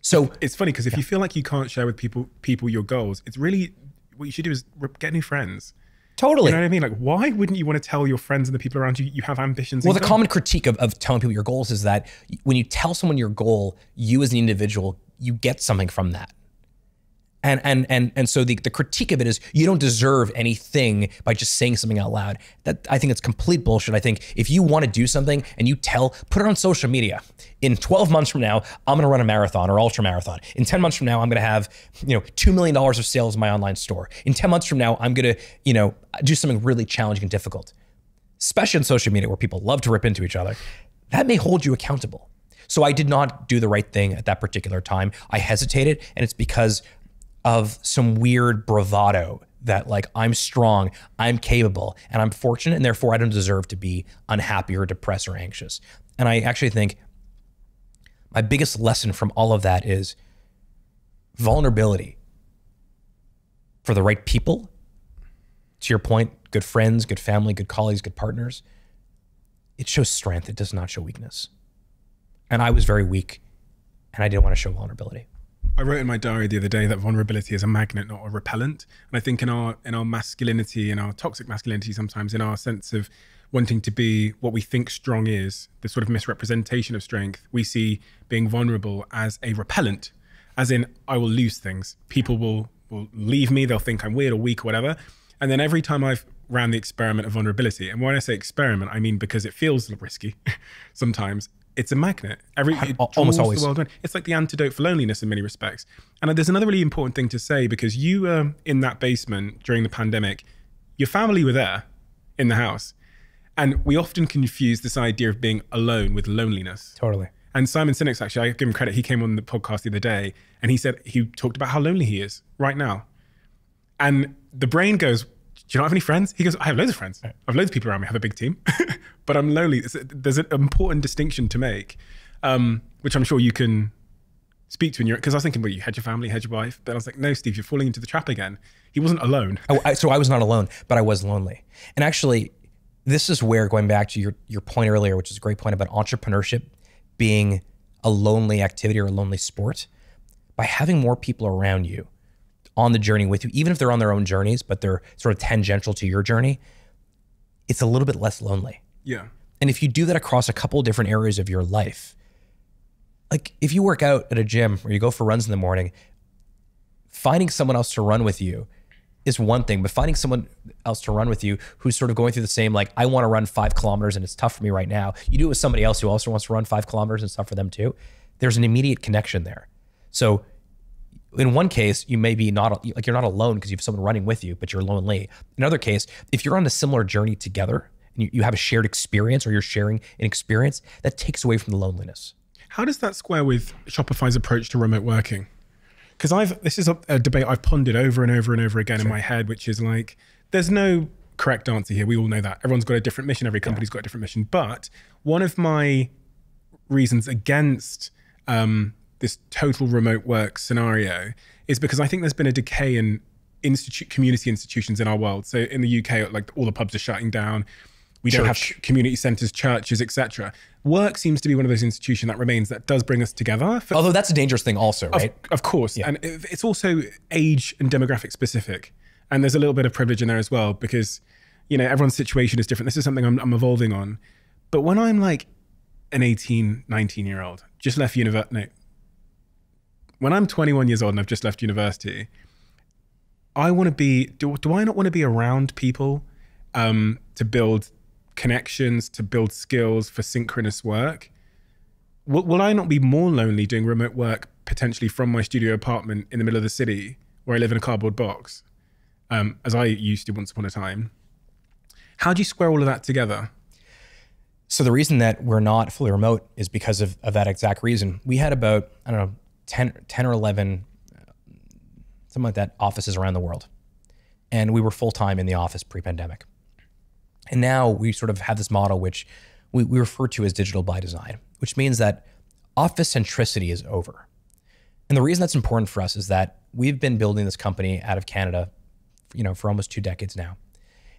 So it's funny because if you feel like you can't share with people your goals, it's really what you should do is get new friends. Totally. You know what I mean? Like, why wouldn't you want to tell your friends and the people around you you have ambitions? Well, the common critique of telling people your goals is that when you tell someone your goal, you as an individual, you get something from that. And so the critique of it is you don't deserve anything by just saying something out loud. That, I think it's complete bullshit. I think if you want to do something and you put it on social media. In 12 months from now, I'm going to run a marathon or ultra marathon. In 10 months from now, I'm going to have, $2 million of sales in my online store. In 10 months from now, I'm going to, do something really challenging and difficult, especially on social media where people love to rip into each other. That may hold you accountable. So I did not do the right thing at that particular time. I hesitated, and it's because of some weird bravado that like I'm strong, I'm capable, and I'm fortunate, and therefore I don't deserve to be unhappy or depressed or anxious. And I actually think my biggest lesson from all of that is vulnerability for the right people. To your point, good friends, good family, good colleagues, good partners. It shows strength. It does not show weakness. And I was very weak, and I didn't want to show vulnerability. I wrote in my diary the other day that vulnerability is a magnet, not a repellent. And I think in our masculinity, in our toxic masculinity, sometimes in our sense of wanting to be what we think strong is, the sort of misrepresentation of strength, we see being vulnerable as a repellent, as in I will lose things. People will leave me, they'll think I'm weird or weak or whatever. And then every time I've ran the experiment of vulnerability, and when I say experiment, I mean because it feels risky sometimes, it's a magnet. Almost always. The world in. It's like the antidote for loneliness in many respects. And there's another really important thing to say, because you were in that basement during the pandemic, your family were there in the house. And we often confuse this idea of being alone with loneliness. Totally. And Simon Sinek's, actually, I give him credit, he came on the podcast the other day and he said, he talked about how lonely he is right now. And the brain goes, do you not have any friends? He goes, I have loads of friends. I have loads of people around me. I have a big team, but I'm lonely. There's an important distinction to make, which I'm sure you can speak to in your, because I was thinking, well, you had your family, had your wife, but I was like, no, Steve, you're falling into the trap again. He wasn't alone. So I was not alone, but I was lonely. And actually, this is where, going back to your point earlier, which is a great point about entrepreneurship being a lonely activity or a lonely sport, by having more people around you on the journey with you, even if they're on their own journeys, but they're sort of tangential to your journey, it's a little bit less lonely. Yeah. And if you do that across a couple of different areas of your life, like if you work out at a gym or you go for runs in the morning, finding someone else to run with you is one thing, but finding someone else to run with you who's sort of going through the same, like, I want to run 5 kilometers and it's tough for me right now. You do it with somebody else who also wants to run 5 kilometers and it's tough for them too. There's an immediate connection there. So in one case, you may be you're not alone because you have someone running with you, but you're lonely. In another case, if you're on a similar journey together and you have a shared experience, or you're sharing an experience, that takes away from the loneliness. How does that square with Shopify's approach to remote working? Because this is a debate I've pondered over and over and over again in my head, which is like, there's no correct answer here. We all know that. Everyone's got a different mission. Every company's got a different mission. But one of my reasons against this total remote work scenario is because I think there's been a decay in community institutions in our world. So in the UK, like all the pubs are shutting down. We don't have community centers, churches, etc. Work seems to be one of those institutions that remains, that does bring us together. Although that's a dangerous thing also, right? Of course. Yeah. And it's also age and demographic specific. And there's a little bit of privilege in there as well, because, everyone's situation is different. This is something I'm evolving on. But when I'm like an 18, 19-year-old, just left university, when I'm 21 years old and I've just left university, I want to be, do I not want to be around people to build connections, to build skills for synchronous work. Will I not be more lonely doing remote work potentially from my studio apartment in the middle of the city where I live in a cardboard box, as I used to once upon a time? How do you square all of that together? So the reason that we're not fully remote is because of that exact reason. We had about, 10 or 11, something like that, offices around the world. And we were full-time in the office pre-pandemic. And now we sort of have this model which we refer to as digital by design, which means that office centricity is over. And the reason that's important for us is that we've been building this company out of Canada, for almost 2 decades now.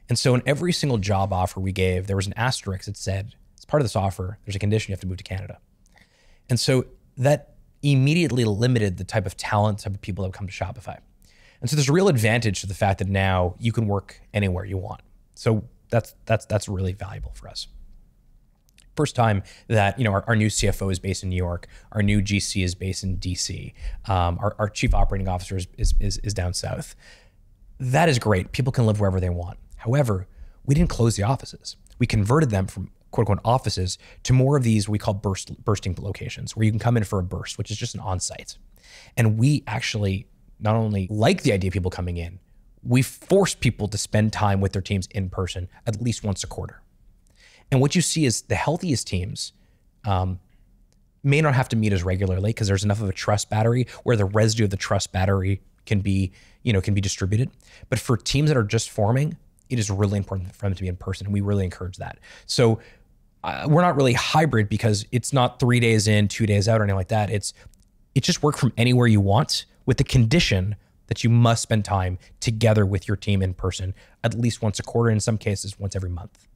And so in every single job offer we gave, there was an asterisk that said, as part of this offer, there's a condition you have to move to Canada. And so that immediately limited the type of talent, type of people that would come to Shopify. And so there's a real advantage to the fact that now you can work anywhere you want. So that's really valuable for us. First time that our new CFO is based in New York, our new GC is based in DC, our chief operating officer is down south. That is great. People can live wherever they want. However, we didn't close the offices. We converted them from quote unquote offices to more of these we call bursting locations, where you can come in for a burst, which is just an on-site. And we actually not only like the idea of people coming in, we force people to spend time with their teams in person at least once a quarter. And what you see is the healthiest teams may not have to meet as regularly because there's enough of a trust battery where the residue of the trust battery can be distributed. But for teams that are just forming, it is really important for them to be in person, and we really encourage that. So we're not really hybrid because it's not 3 days in, 2 days out or anything like that. It's just work from anywhere you want with the condition that you must spend time together with your team in person at least once a quarter, in some cases once every month.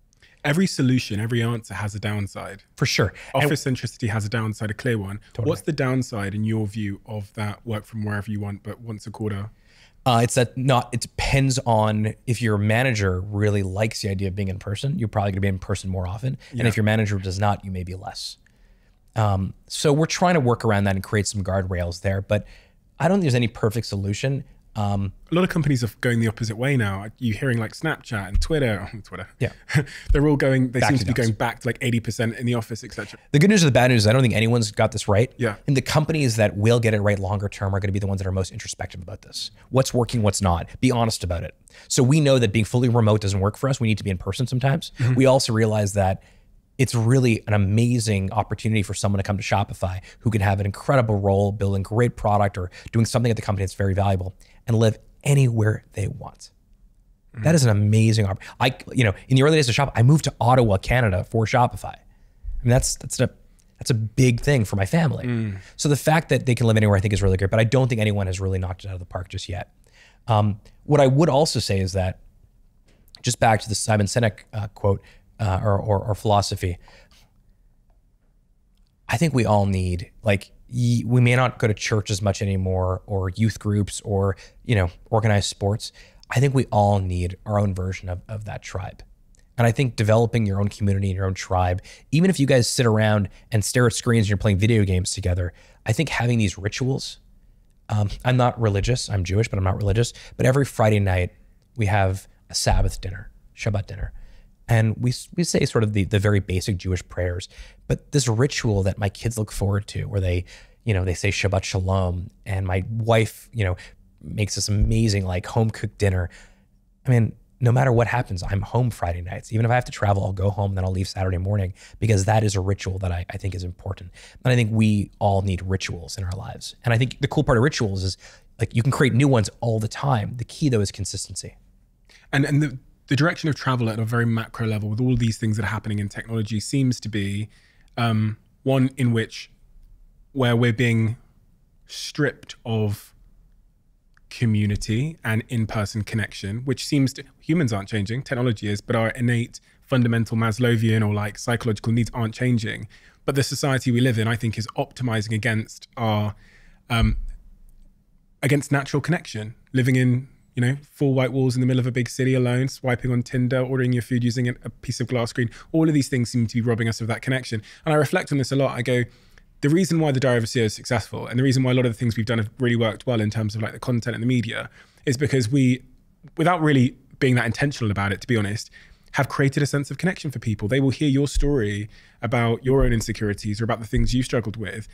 Every solution, every answer has a downside. For sure. Office centricity has a downside, a clear one. Totally. What's the downside in your view of that work from wherever you want, but once a quarter? It depends on if your manager really likes the idea of being in person, you're probably gonna be in person more often. And if your manager does not, you may be less. So we're trying to work around that and create some guardrails there, but I don't think there's any perfect solution. A lot of companies are going the opposite way now. You're hearing like Snapchat and Twitter. Yeah. They're all going, they back seem to be going back to like 80% in the office, etc. The good news or the bad news is I don't think anyone's got this right. Yeah. And the companies that will get it right longer term are going to be the ones that are most introspective about this. What's working, what's not. Be honest about it. So we know that being fully remote doesn't work for us. We need to be in person sometimes. Mm-hmm. We also realize that it's really an amazing opportunity for someone to come to Shopify who can have an incredible role, building great product or doing something at the company that's very valuable and live anywhere they want. Mm-hmm. That is an amazing opportunity. In the early days of Shopify, I moved to Ottawa, Canada for Shopify. I mean, that's a big thing for my family. Mm. So the fact that they can live anywhere I think is really great, but I don't think anyone has really knocked it out of the park just yet. What I would also say is that, just back to the Simon Sinek quote, or philosophy, I think we all need, we may not go to church as much anymore or youth groups or, organized sports. I think we all need our own version of that tribe. And I think developing your own community and your own tribe, even if you guys sit around and stare at screens and you're playing video games together, I think having these rituals, I'm not religious, I'm Jewish, but I'm not religious, but every Friday night we have a Sabbath dinner, Shabbat dinner. And we say sort of the very basic Jewish prayers, but this ritual that my kids look forward to where they say Shabbat Shalom, and my wife, makes this amazing home cooked dinner. I mean, no matter what happens, I'm home Friday nights. Even if I have to travel, I'll go home, then I'll leave Saturday morning because that is a ritual that I think is important. And I think we all need rituals in our lives. And I think the cool part of rituals is you can create new ones all the time. The key though is consistency. And the direction of travel at a very macro level with all these things that are happening in technology seems to be one in where we're being stripped of community and in-person connection, which seems to, humans aren't changing, technology is, but our innate fundamental Maslowian or psychological needs aren't changing. But the society we live in, I think, is optimizing against our, against natural connection, living in, 4 white walls in the middle of a big city alone, swiping on Tinder, ordering your food using a piece of glass screen. All of these things seem to be robbing us of that connection. And I reflect on this a lot. I go, the reason why the Diary of a CEO is successful and the reason why a lot of the things we've done have really worked well in terms of the content and the media is because we, without really being that intentional about it, to be honest, have created a sense of connection for people. They will hear your story about your own insecurities or about the things you struggled with,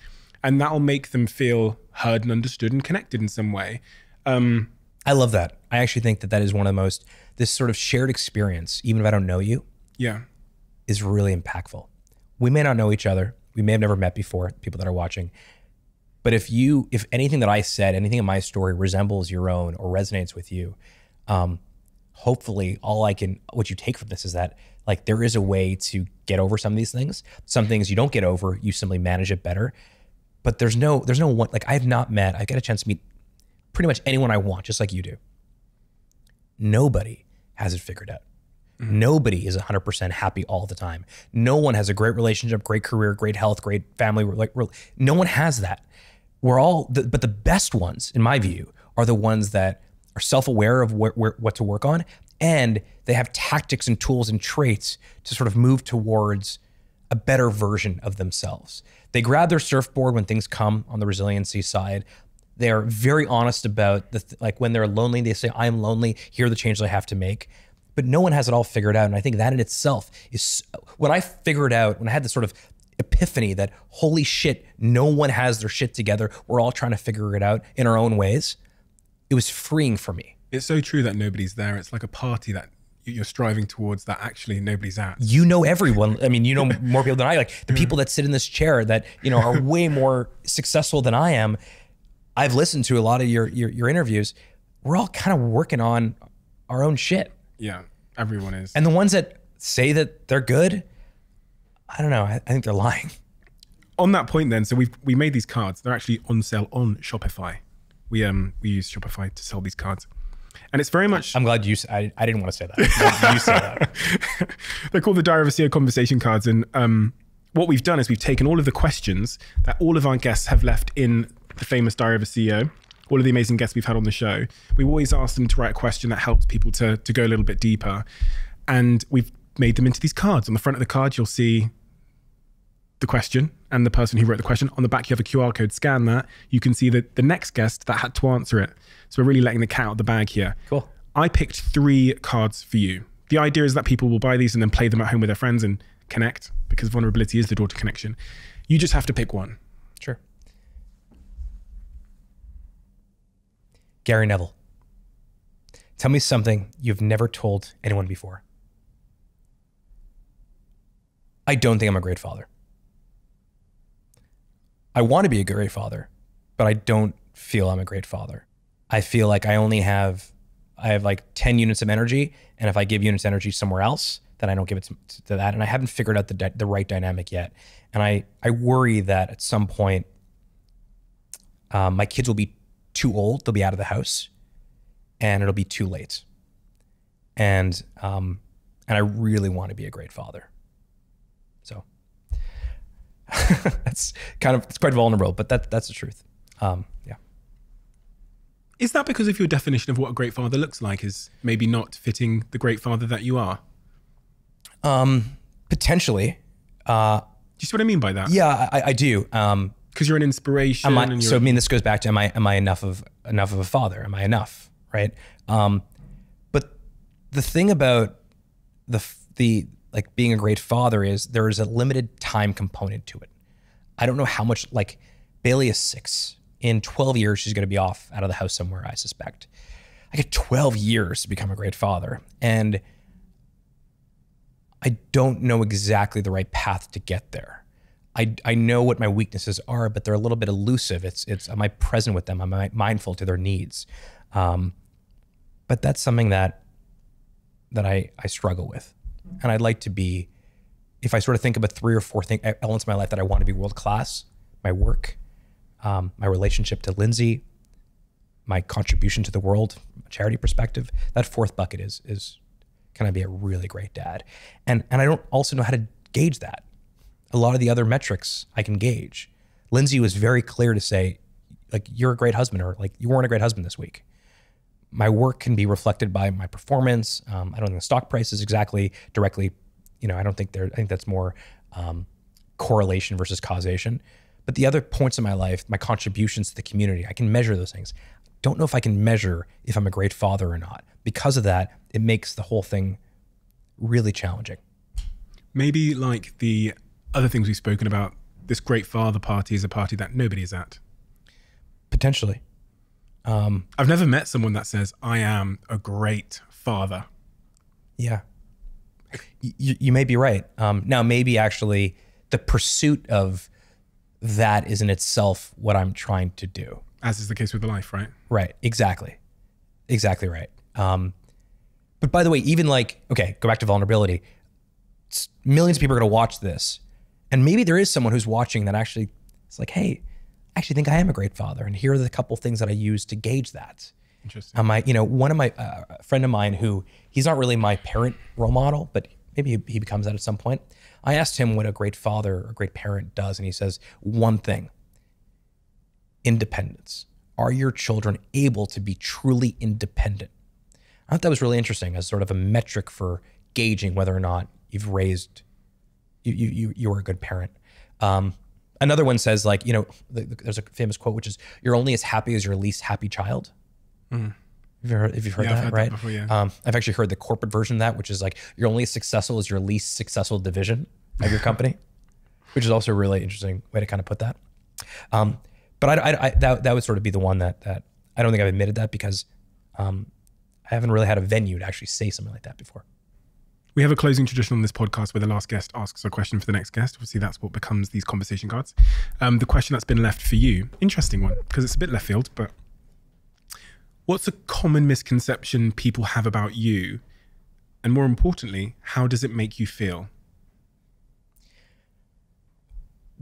and that'll make them feel heard and understood and connected in some way. I love that. I actually think that is one of the most, this sort of shared experience, even if I don't know you, is really impactful. We may not know each other. We may have never met before, people that are watching. But if anything that I said, anything in my story resembles your own or resonates with you, hopefully what you take from this is that like there is a way to get over some of these things. Some things you don't get over, you simply manage it better. But there's no one, like I get a chance to meet pretty much anyone I want, just like you do. Nobody has it figured out. Nobody is 100% happy all the time. No one has a great relationship, great career, great health, great family. No one has that. But the best ones, in my view, are the ones that are self-aware of what to work on, and they have tactics and tools and traits to sort of move towards a better version of themselves. They grab their surfboard when things come on the resiliency side. They're very honest about like when they're lonely, they say, I'm lonely, here are the changes I have to make. But no one has it all figured out. And I think that in itself is what I figured out when I had this sort of epiphany that, holy shit, no one has their shit together. We're all trying to figure it out in our own ways. It was freeing for me. It's so true that nobody's there. It's like a party that you're striving towards that actually nobody's at. You know everyone. I mean, you know more people than I. Like the people that sit in this chair that, are way more successful than I am. I've listened to a lot of your interviews. We're all kind of working on our own shit. Yeah, everyone is. And the ones that say that they're good, I don't know. I think they're lying. On that point then, so we made these cards. They're actually on sale on Shopify. We use Shopify to sell these cards. And it's very much... I'm glad I didn't want to say that. You said that. They're called the Diary of a CEO conversation cards. And what we've done is we've taken all of the questions that all of our guests have left in the famous Diary of a CEO, all of the amazing guests we've had on the show. We've always asked them to write a question that helps people to go a little bit deeper. And we've made them into these cards. On the front of the card, you'll see the question and the person who wrote the question. On the back, you have a QR code. Scan that. You can see the next guest that had to answer it. So we're really letting the cat out of the bag here. Cool. I picked 3 cards for you. The idea is that people will buy these and then play them at home with their friends and connect, because vulnerability is the door to connection. You just have to pick one. Sure. Gary Neville. Tell me something you've never told anyone before. I don't think I'm a great father. I want to be a great father, but I don't feel I'm a great father. I feel like I have like 10 units of energy, and if I give units of energy somewhere else, then I don't give it to that. And I haven't figured out the right dynamic yet. And I worry that at some point, my kids will be too old, they'll be out of the house, and it'll be too late. And I really want to be a great father. So it's quite vulnerable, but that's the truth. Yeah. Is that because of your definition of what a great father looks like is maybe not fitting the great father that you are? Potentially. Do you see what I mean by that? Yeah, I do. Because you're an inspiration. This goes back to am I enough of a father? Am I enough? Right. But the thing about the like being a great father is there is a limited time component to it. I don't know how much, like Bailey is 6. In 12 years, she's going to be off out of the house somewhere, I suspect. I get 12 years to become a great father. And I don't know exactly the right path to get there. I know what my weaknesses are, but they're a little bit elusive. It's am I present with them? Am I mindful to their needs? But that's something that I struggle with. And I'd like to be, if I sort of think about 3 or 4 elements of my life that I want to be world-class, my work, my relationship to Lindsay, my contribution to the world, from a charity perspective, that 4th bucket is can I be a really great dad? And I don't also know how to gauge that. A lot of the other metrics I can gauge. Lindsay was very clear to say, like, you're a great husband, or like, you weren't a great husband this week. My work can be reflected by my performance. I don't think the stock price is exactly directly, I think that's more correlation versus causation. But the other points in my life, my contributions to the community, I can measure those things. don't know if I can measure if I'm a great father or not. Because of that, it makes the whole thing really challenging. Maybe like the other things we've spoken about, this great father party is a party that nobody is at. Potentially. I've never met someone that says, I am a great father. Yeah. You may be right. Now, maybe actually the pursuit of that is in itself what I'm trying to do. As is the case with the life, right? Right. Exactly. Exactly right. But by the way, even like, okay, go back to vulnerability. Millions of people are going to watch this. And maybe there is someone who's watching that actually is like, hey, I actually think I am a great father. And here are the couple things that I use to gauge that. Interesting. One of my friend of mine who, he's not really my parent role model, but maybe he becomes that at some point. I asked him what a great father or great parent does. And he says, one thing, independence. Are your children able to be truly independent? I thought that was really interesting as sort of a metric for gauging whether or not you've raised, you were a good parent. Another one says like, there's a famous quote, which is, you're only as happy as your least happy child. Have you heard I've that, heard right? that before, yeah. I've actually heard the corporate version of that, which is like, you're only as successful as your least successful division of your company, which is also a really interesting way to kind of put that. But that would sort of be the one that I don't think I've admitted that because I haven't really had a venue to actually say something like that before. We have a closing tradition on this podcast where the last guest asks a question for the next guest. Obviously, that's what becomes these conversation cards. The question that's been left for you, interesting one, because it's a bit left field, but what's a common misconception people have about you? And more importantly, how does it make you feel?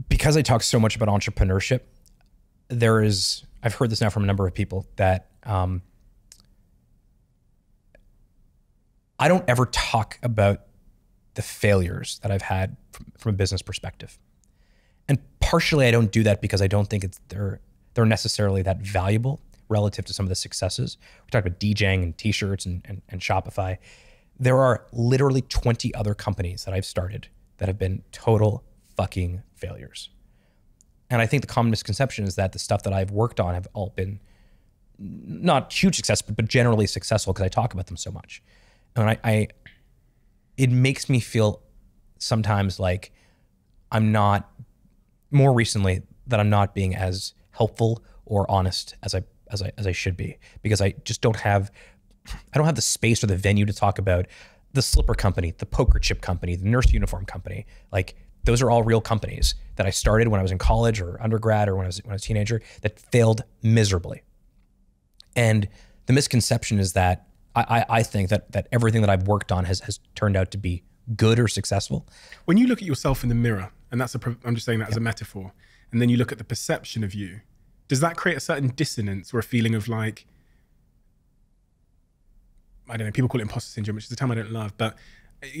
Because I talk so much about entrepreneurship, I've heard this now from a number of people that I don't ever talk about the failures that I've had from a business perspective. And partially I don't do that because I don't think they're necessarily that valuable relative to some of the successes. We talked about DJing and t-shirts and Shopify. There are literally 20 other companies that I've started that have been total fucking failures. And I think the common misconception is that the stuff that I've worked on have all been not huge success, but generally successful because I talk about them so much. And it makes me feel sometimes like more recently, that I'm not being as helpful or honest as I should be, because I just don't have the space or the venue to talk about the slipper company, the poker chip company, the nurse uniform company. Like those are all real companies that I started when I was in college or undergrad or when I was a teenager that failed miserably. And the misconception is that I think that everything that I've worked on has turned out to be good or successful. When you look at yourself in the mirror, and I'm just saying that as a metaphor, and then you look at the perception of you, does that create a certain dissonance or a feeling of like, I don't know, people call it imposter syndrome, which is a term I don't love, but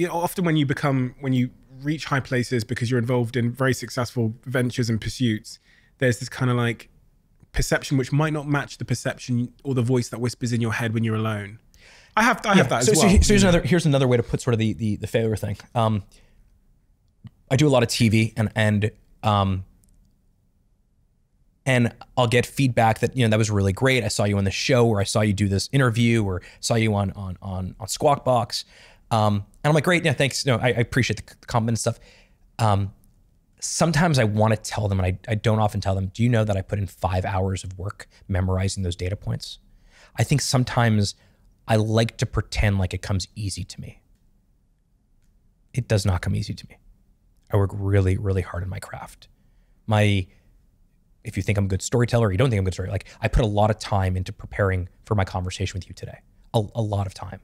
often when you reach high places because you're involved in very successful ventures and pursuits, there's this kind of like perception which might not match the perception or the voice that whispers in your head when you're alone. I have that as well. So here's another way to put sort of the failure thing. I do a lot of TV and I'll get feedback that, that was really great. I saw you on the show, or I saw you do this interview, or saw you on Squawk Box. And I'm like, great, yeah, thanks. I appreciate the compliment and stuff. Sometimes I want to tell them, and I don't often tell them, do you know that I put in 5 hours of work memorizing those data points? I think sometimes I like to pretend like it comes easy to me. It does not come easy to me. I work really, really hard in my craft. If you think I'm a good storyteller, or you don't think I'm a good storyteller, like I put a lot of time into preparing for my conversation with you today. A lot of time.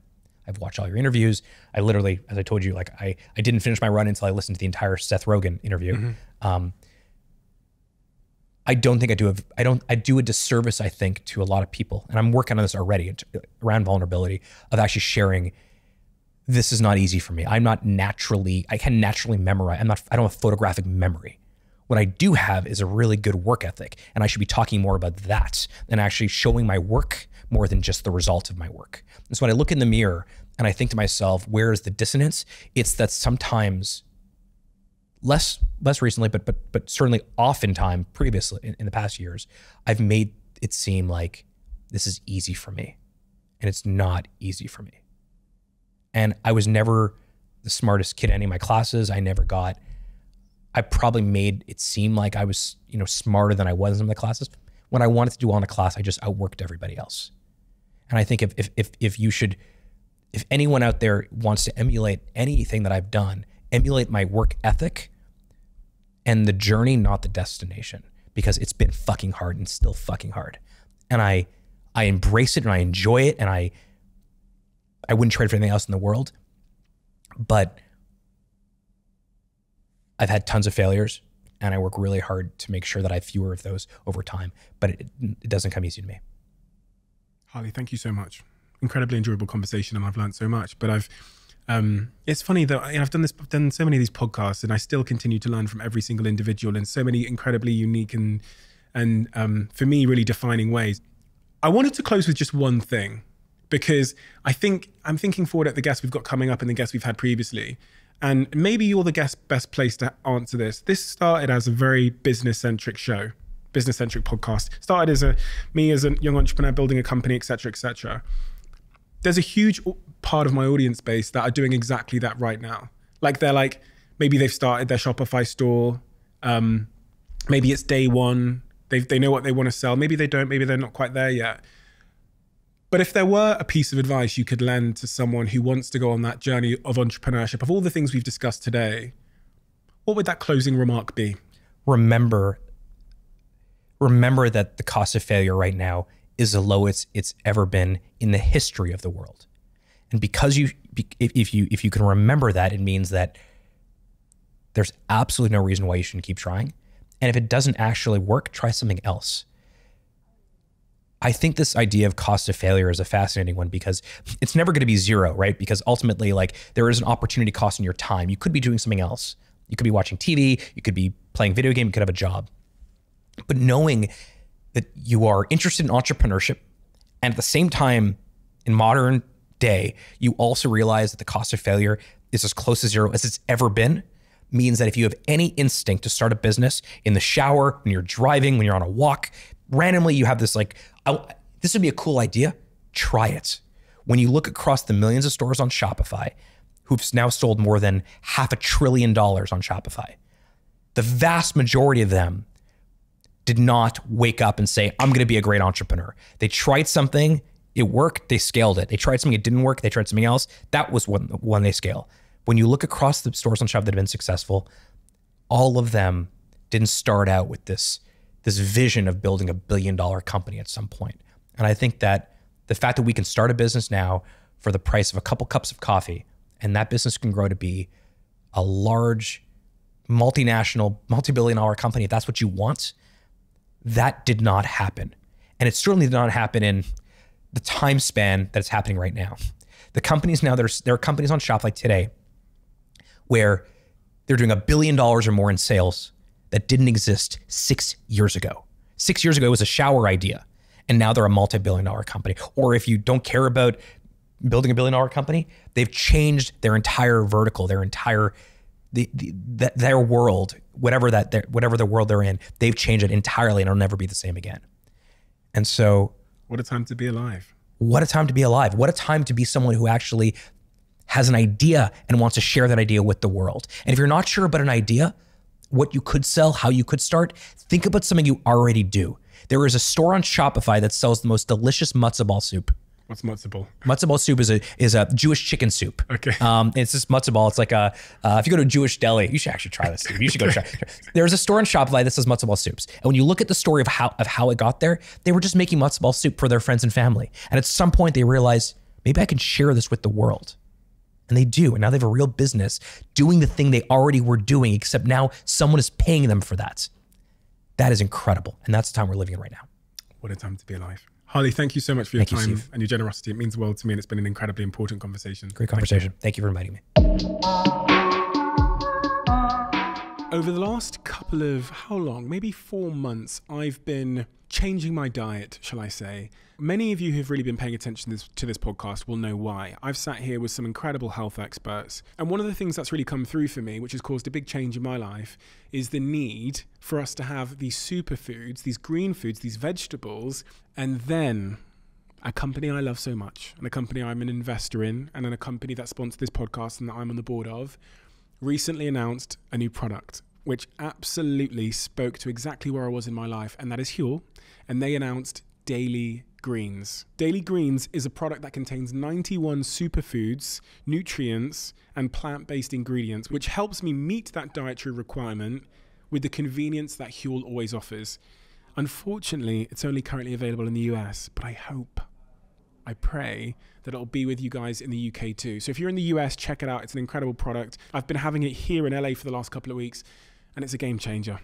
I've watched all your interviews. I literally, as I told you, like I didn't finish my run until I listened to the entire Seth Rogen interview. Mm-hmm. I don't think I do a disservice, I think, to a lot of people. And I'm working on this already around vulnerability, of actually sharing, this is not easy for me. I can naturally memorize. I don't have photographic memory. What I do have is a really good work ethic. And I should be talking more about that and actually showing my work more than just the result of my work. And so when I look in the mirror and I think to myself, where is the dissonance? It's that sometimes, less recently, but certainly oftentimes previously in the past years, I've made it seem like this is easy for me. And it's not easy for me. And I was never the smartest kid in any of my classes. I probably made it seem like I was, smarter than I was in some of the classes. When I wanted to do well in a class, I just outworked everybody else. And I think if anyone out there wants to emulate anything that I've done, emulate my work ethic and the journey, not the destination, because it's been fucking hard and still fucking hard. And I embrace it and I enjoy it, and I wouldn't trade for anything else in the world. But I've had tons of failures, and I work really hard to make sure that I have fewer of those over time. But it doesn't come easy to me. Harley, thank you so much. Incredibly enjoyable conversation, and I've learned so much. But it's funny that I've done so many of these podcasts, and I still continue to learn from every single individual in so many incredibly unique and for me really defining ways. I wanted to close with just one thing, because I'm thinking forward at the guests we've got coming up and the guests we've had previously. And maybe you're the best place to answer this. This started as a very business-centric show, business-centric podcast. Started as me as a young entrepreneur building a company, et cetera, et cetera. There's a huge part of my audience base that are doing exactly that right now. Maybe they've started their Shopify store. Maybe it's day one. They know what they want to sell. Maybe they don't. Maybe they're not quite there yet. But if there were a piece of advice you could lend to someone who wants to go on that journey of entrepreneurship, of all the things we've discussed today, what would that closing remark be? Remember that the cost of failure right now is the lowest it's ever been in the history of the world. And because if you can remember that, it means that there's absolutely no reason why you shouldn't keep trying. And if it doesn't actually work, try something else. I think this idea of cost of failure is a fascinating one, because it's never going to be zero, right? Because ultimately, there is an opportunity cost in your time. You could be doing something else. You could be watching TV. You could be playing video game. You could have a job. But knowing that you are interested in entrepreneurship, and at the same time, in modern day, you also realize that the cost of failure is as close to zero as it's ever been, means that if you have any instinct to start a business in the shower, when you're driving, when you're on a walk, randomly you have this this would be a cool idea, try it. When you look across the millions of stores on Shopify, who've now sold more than $500 billion on Shopify, the vast majority of them did not wake up and say, I'm going to be a great entrepreneur. They tried something, it worked, they scaled it. They tried something, it didn't work, they tried something else. That was when they scale. When you look across the stores on Shopify that have been successful, all of them didn't start out with this vision of building $1 billion company at some point. And I think that the fact that we can start a business now for the price of a couple cups of coffee, and that business can grow to be a large, multinational, multi-billion-dollar company, if that's what you want, that did not happen. And it certainly did not happen in the time span that it's happening right now. The companies now, there are companies on Shopify today where they're doing $1 billion or more in sales that didn't exist 6 years ago. 6 years ago, it was a shower idea, and now they're a multi-billion-dollar company. Or if you don't care about building $1 billion company, they've changed their entire vertical, their entire their world, whatever the world they're in, they've changed it entirely, and it'll never be the same again. And so, what a time to be alive. What a time to be alive. What a time to be someone who actually has an idea and wants to share that idea with the world. And if you're not sure about an idea, what you could sell, how you could start, think about something you already do. There is a store on Shopify that sells the most delicious matzo ball soup. What's matzo ball? Matzo ball soup is a Jewish chicken soup. Okay. It's this matzo ball. It's like if you go to a Jewish deli, you should actually try this. You should go try. There's a store on Shopify that sells matzo ball soups, and when you look at the story of how it got there, they were just making matzo ball soup for their friends and family. And at some point, they realized maybe I can share this with the world, and they do. And now they have a real business doing the thing they already were doing, except now someone is paying them for that. That is incredible, and that's the time we're living in right now. What a time to be alive. Harley, thank you so much for your time Steve. and your generosity. It means the world to me, and it's been an incredibly important conversation. Great conversation. Thank you for inviting me. Over the last couple of, how long? Maybe 4 months, I've been changing my diet, shall I say. Many of you who've really been paying attention to this podcast will know why. I've sat here with some incredible health experts. And one of the things that's really come through for me, which has caused a big change in my life, is the need for us to have these superfoods, these green foods, these vegetables, and then A company I love so much, and a company I'm an investor in, and a company that sponsored this podcast and that I'm on the board of, recently announced a new product, which absolutely spoke to exactly where I was in my life, and that is Huel. And they announced Daily Greens. Daily Greens is a product that contains 91 superfoods, nutrients, and plant-based ingredients, which helps me meet that dietary requirement with the convenience that Huel always offers. Unfortunately, it's only currently available in the US, but I pray that it'll be with you guys in the UK too. So if you're in the US, check it out. It's an incredible product. I've been having it here in LA for the last couple of weeks, and it's a game changer.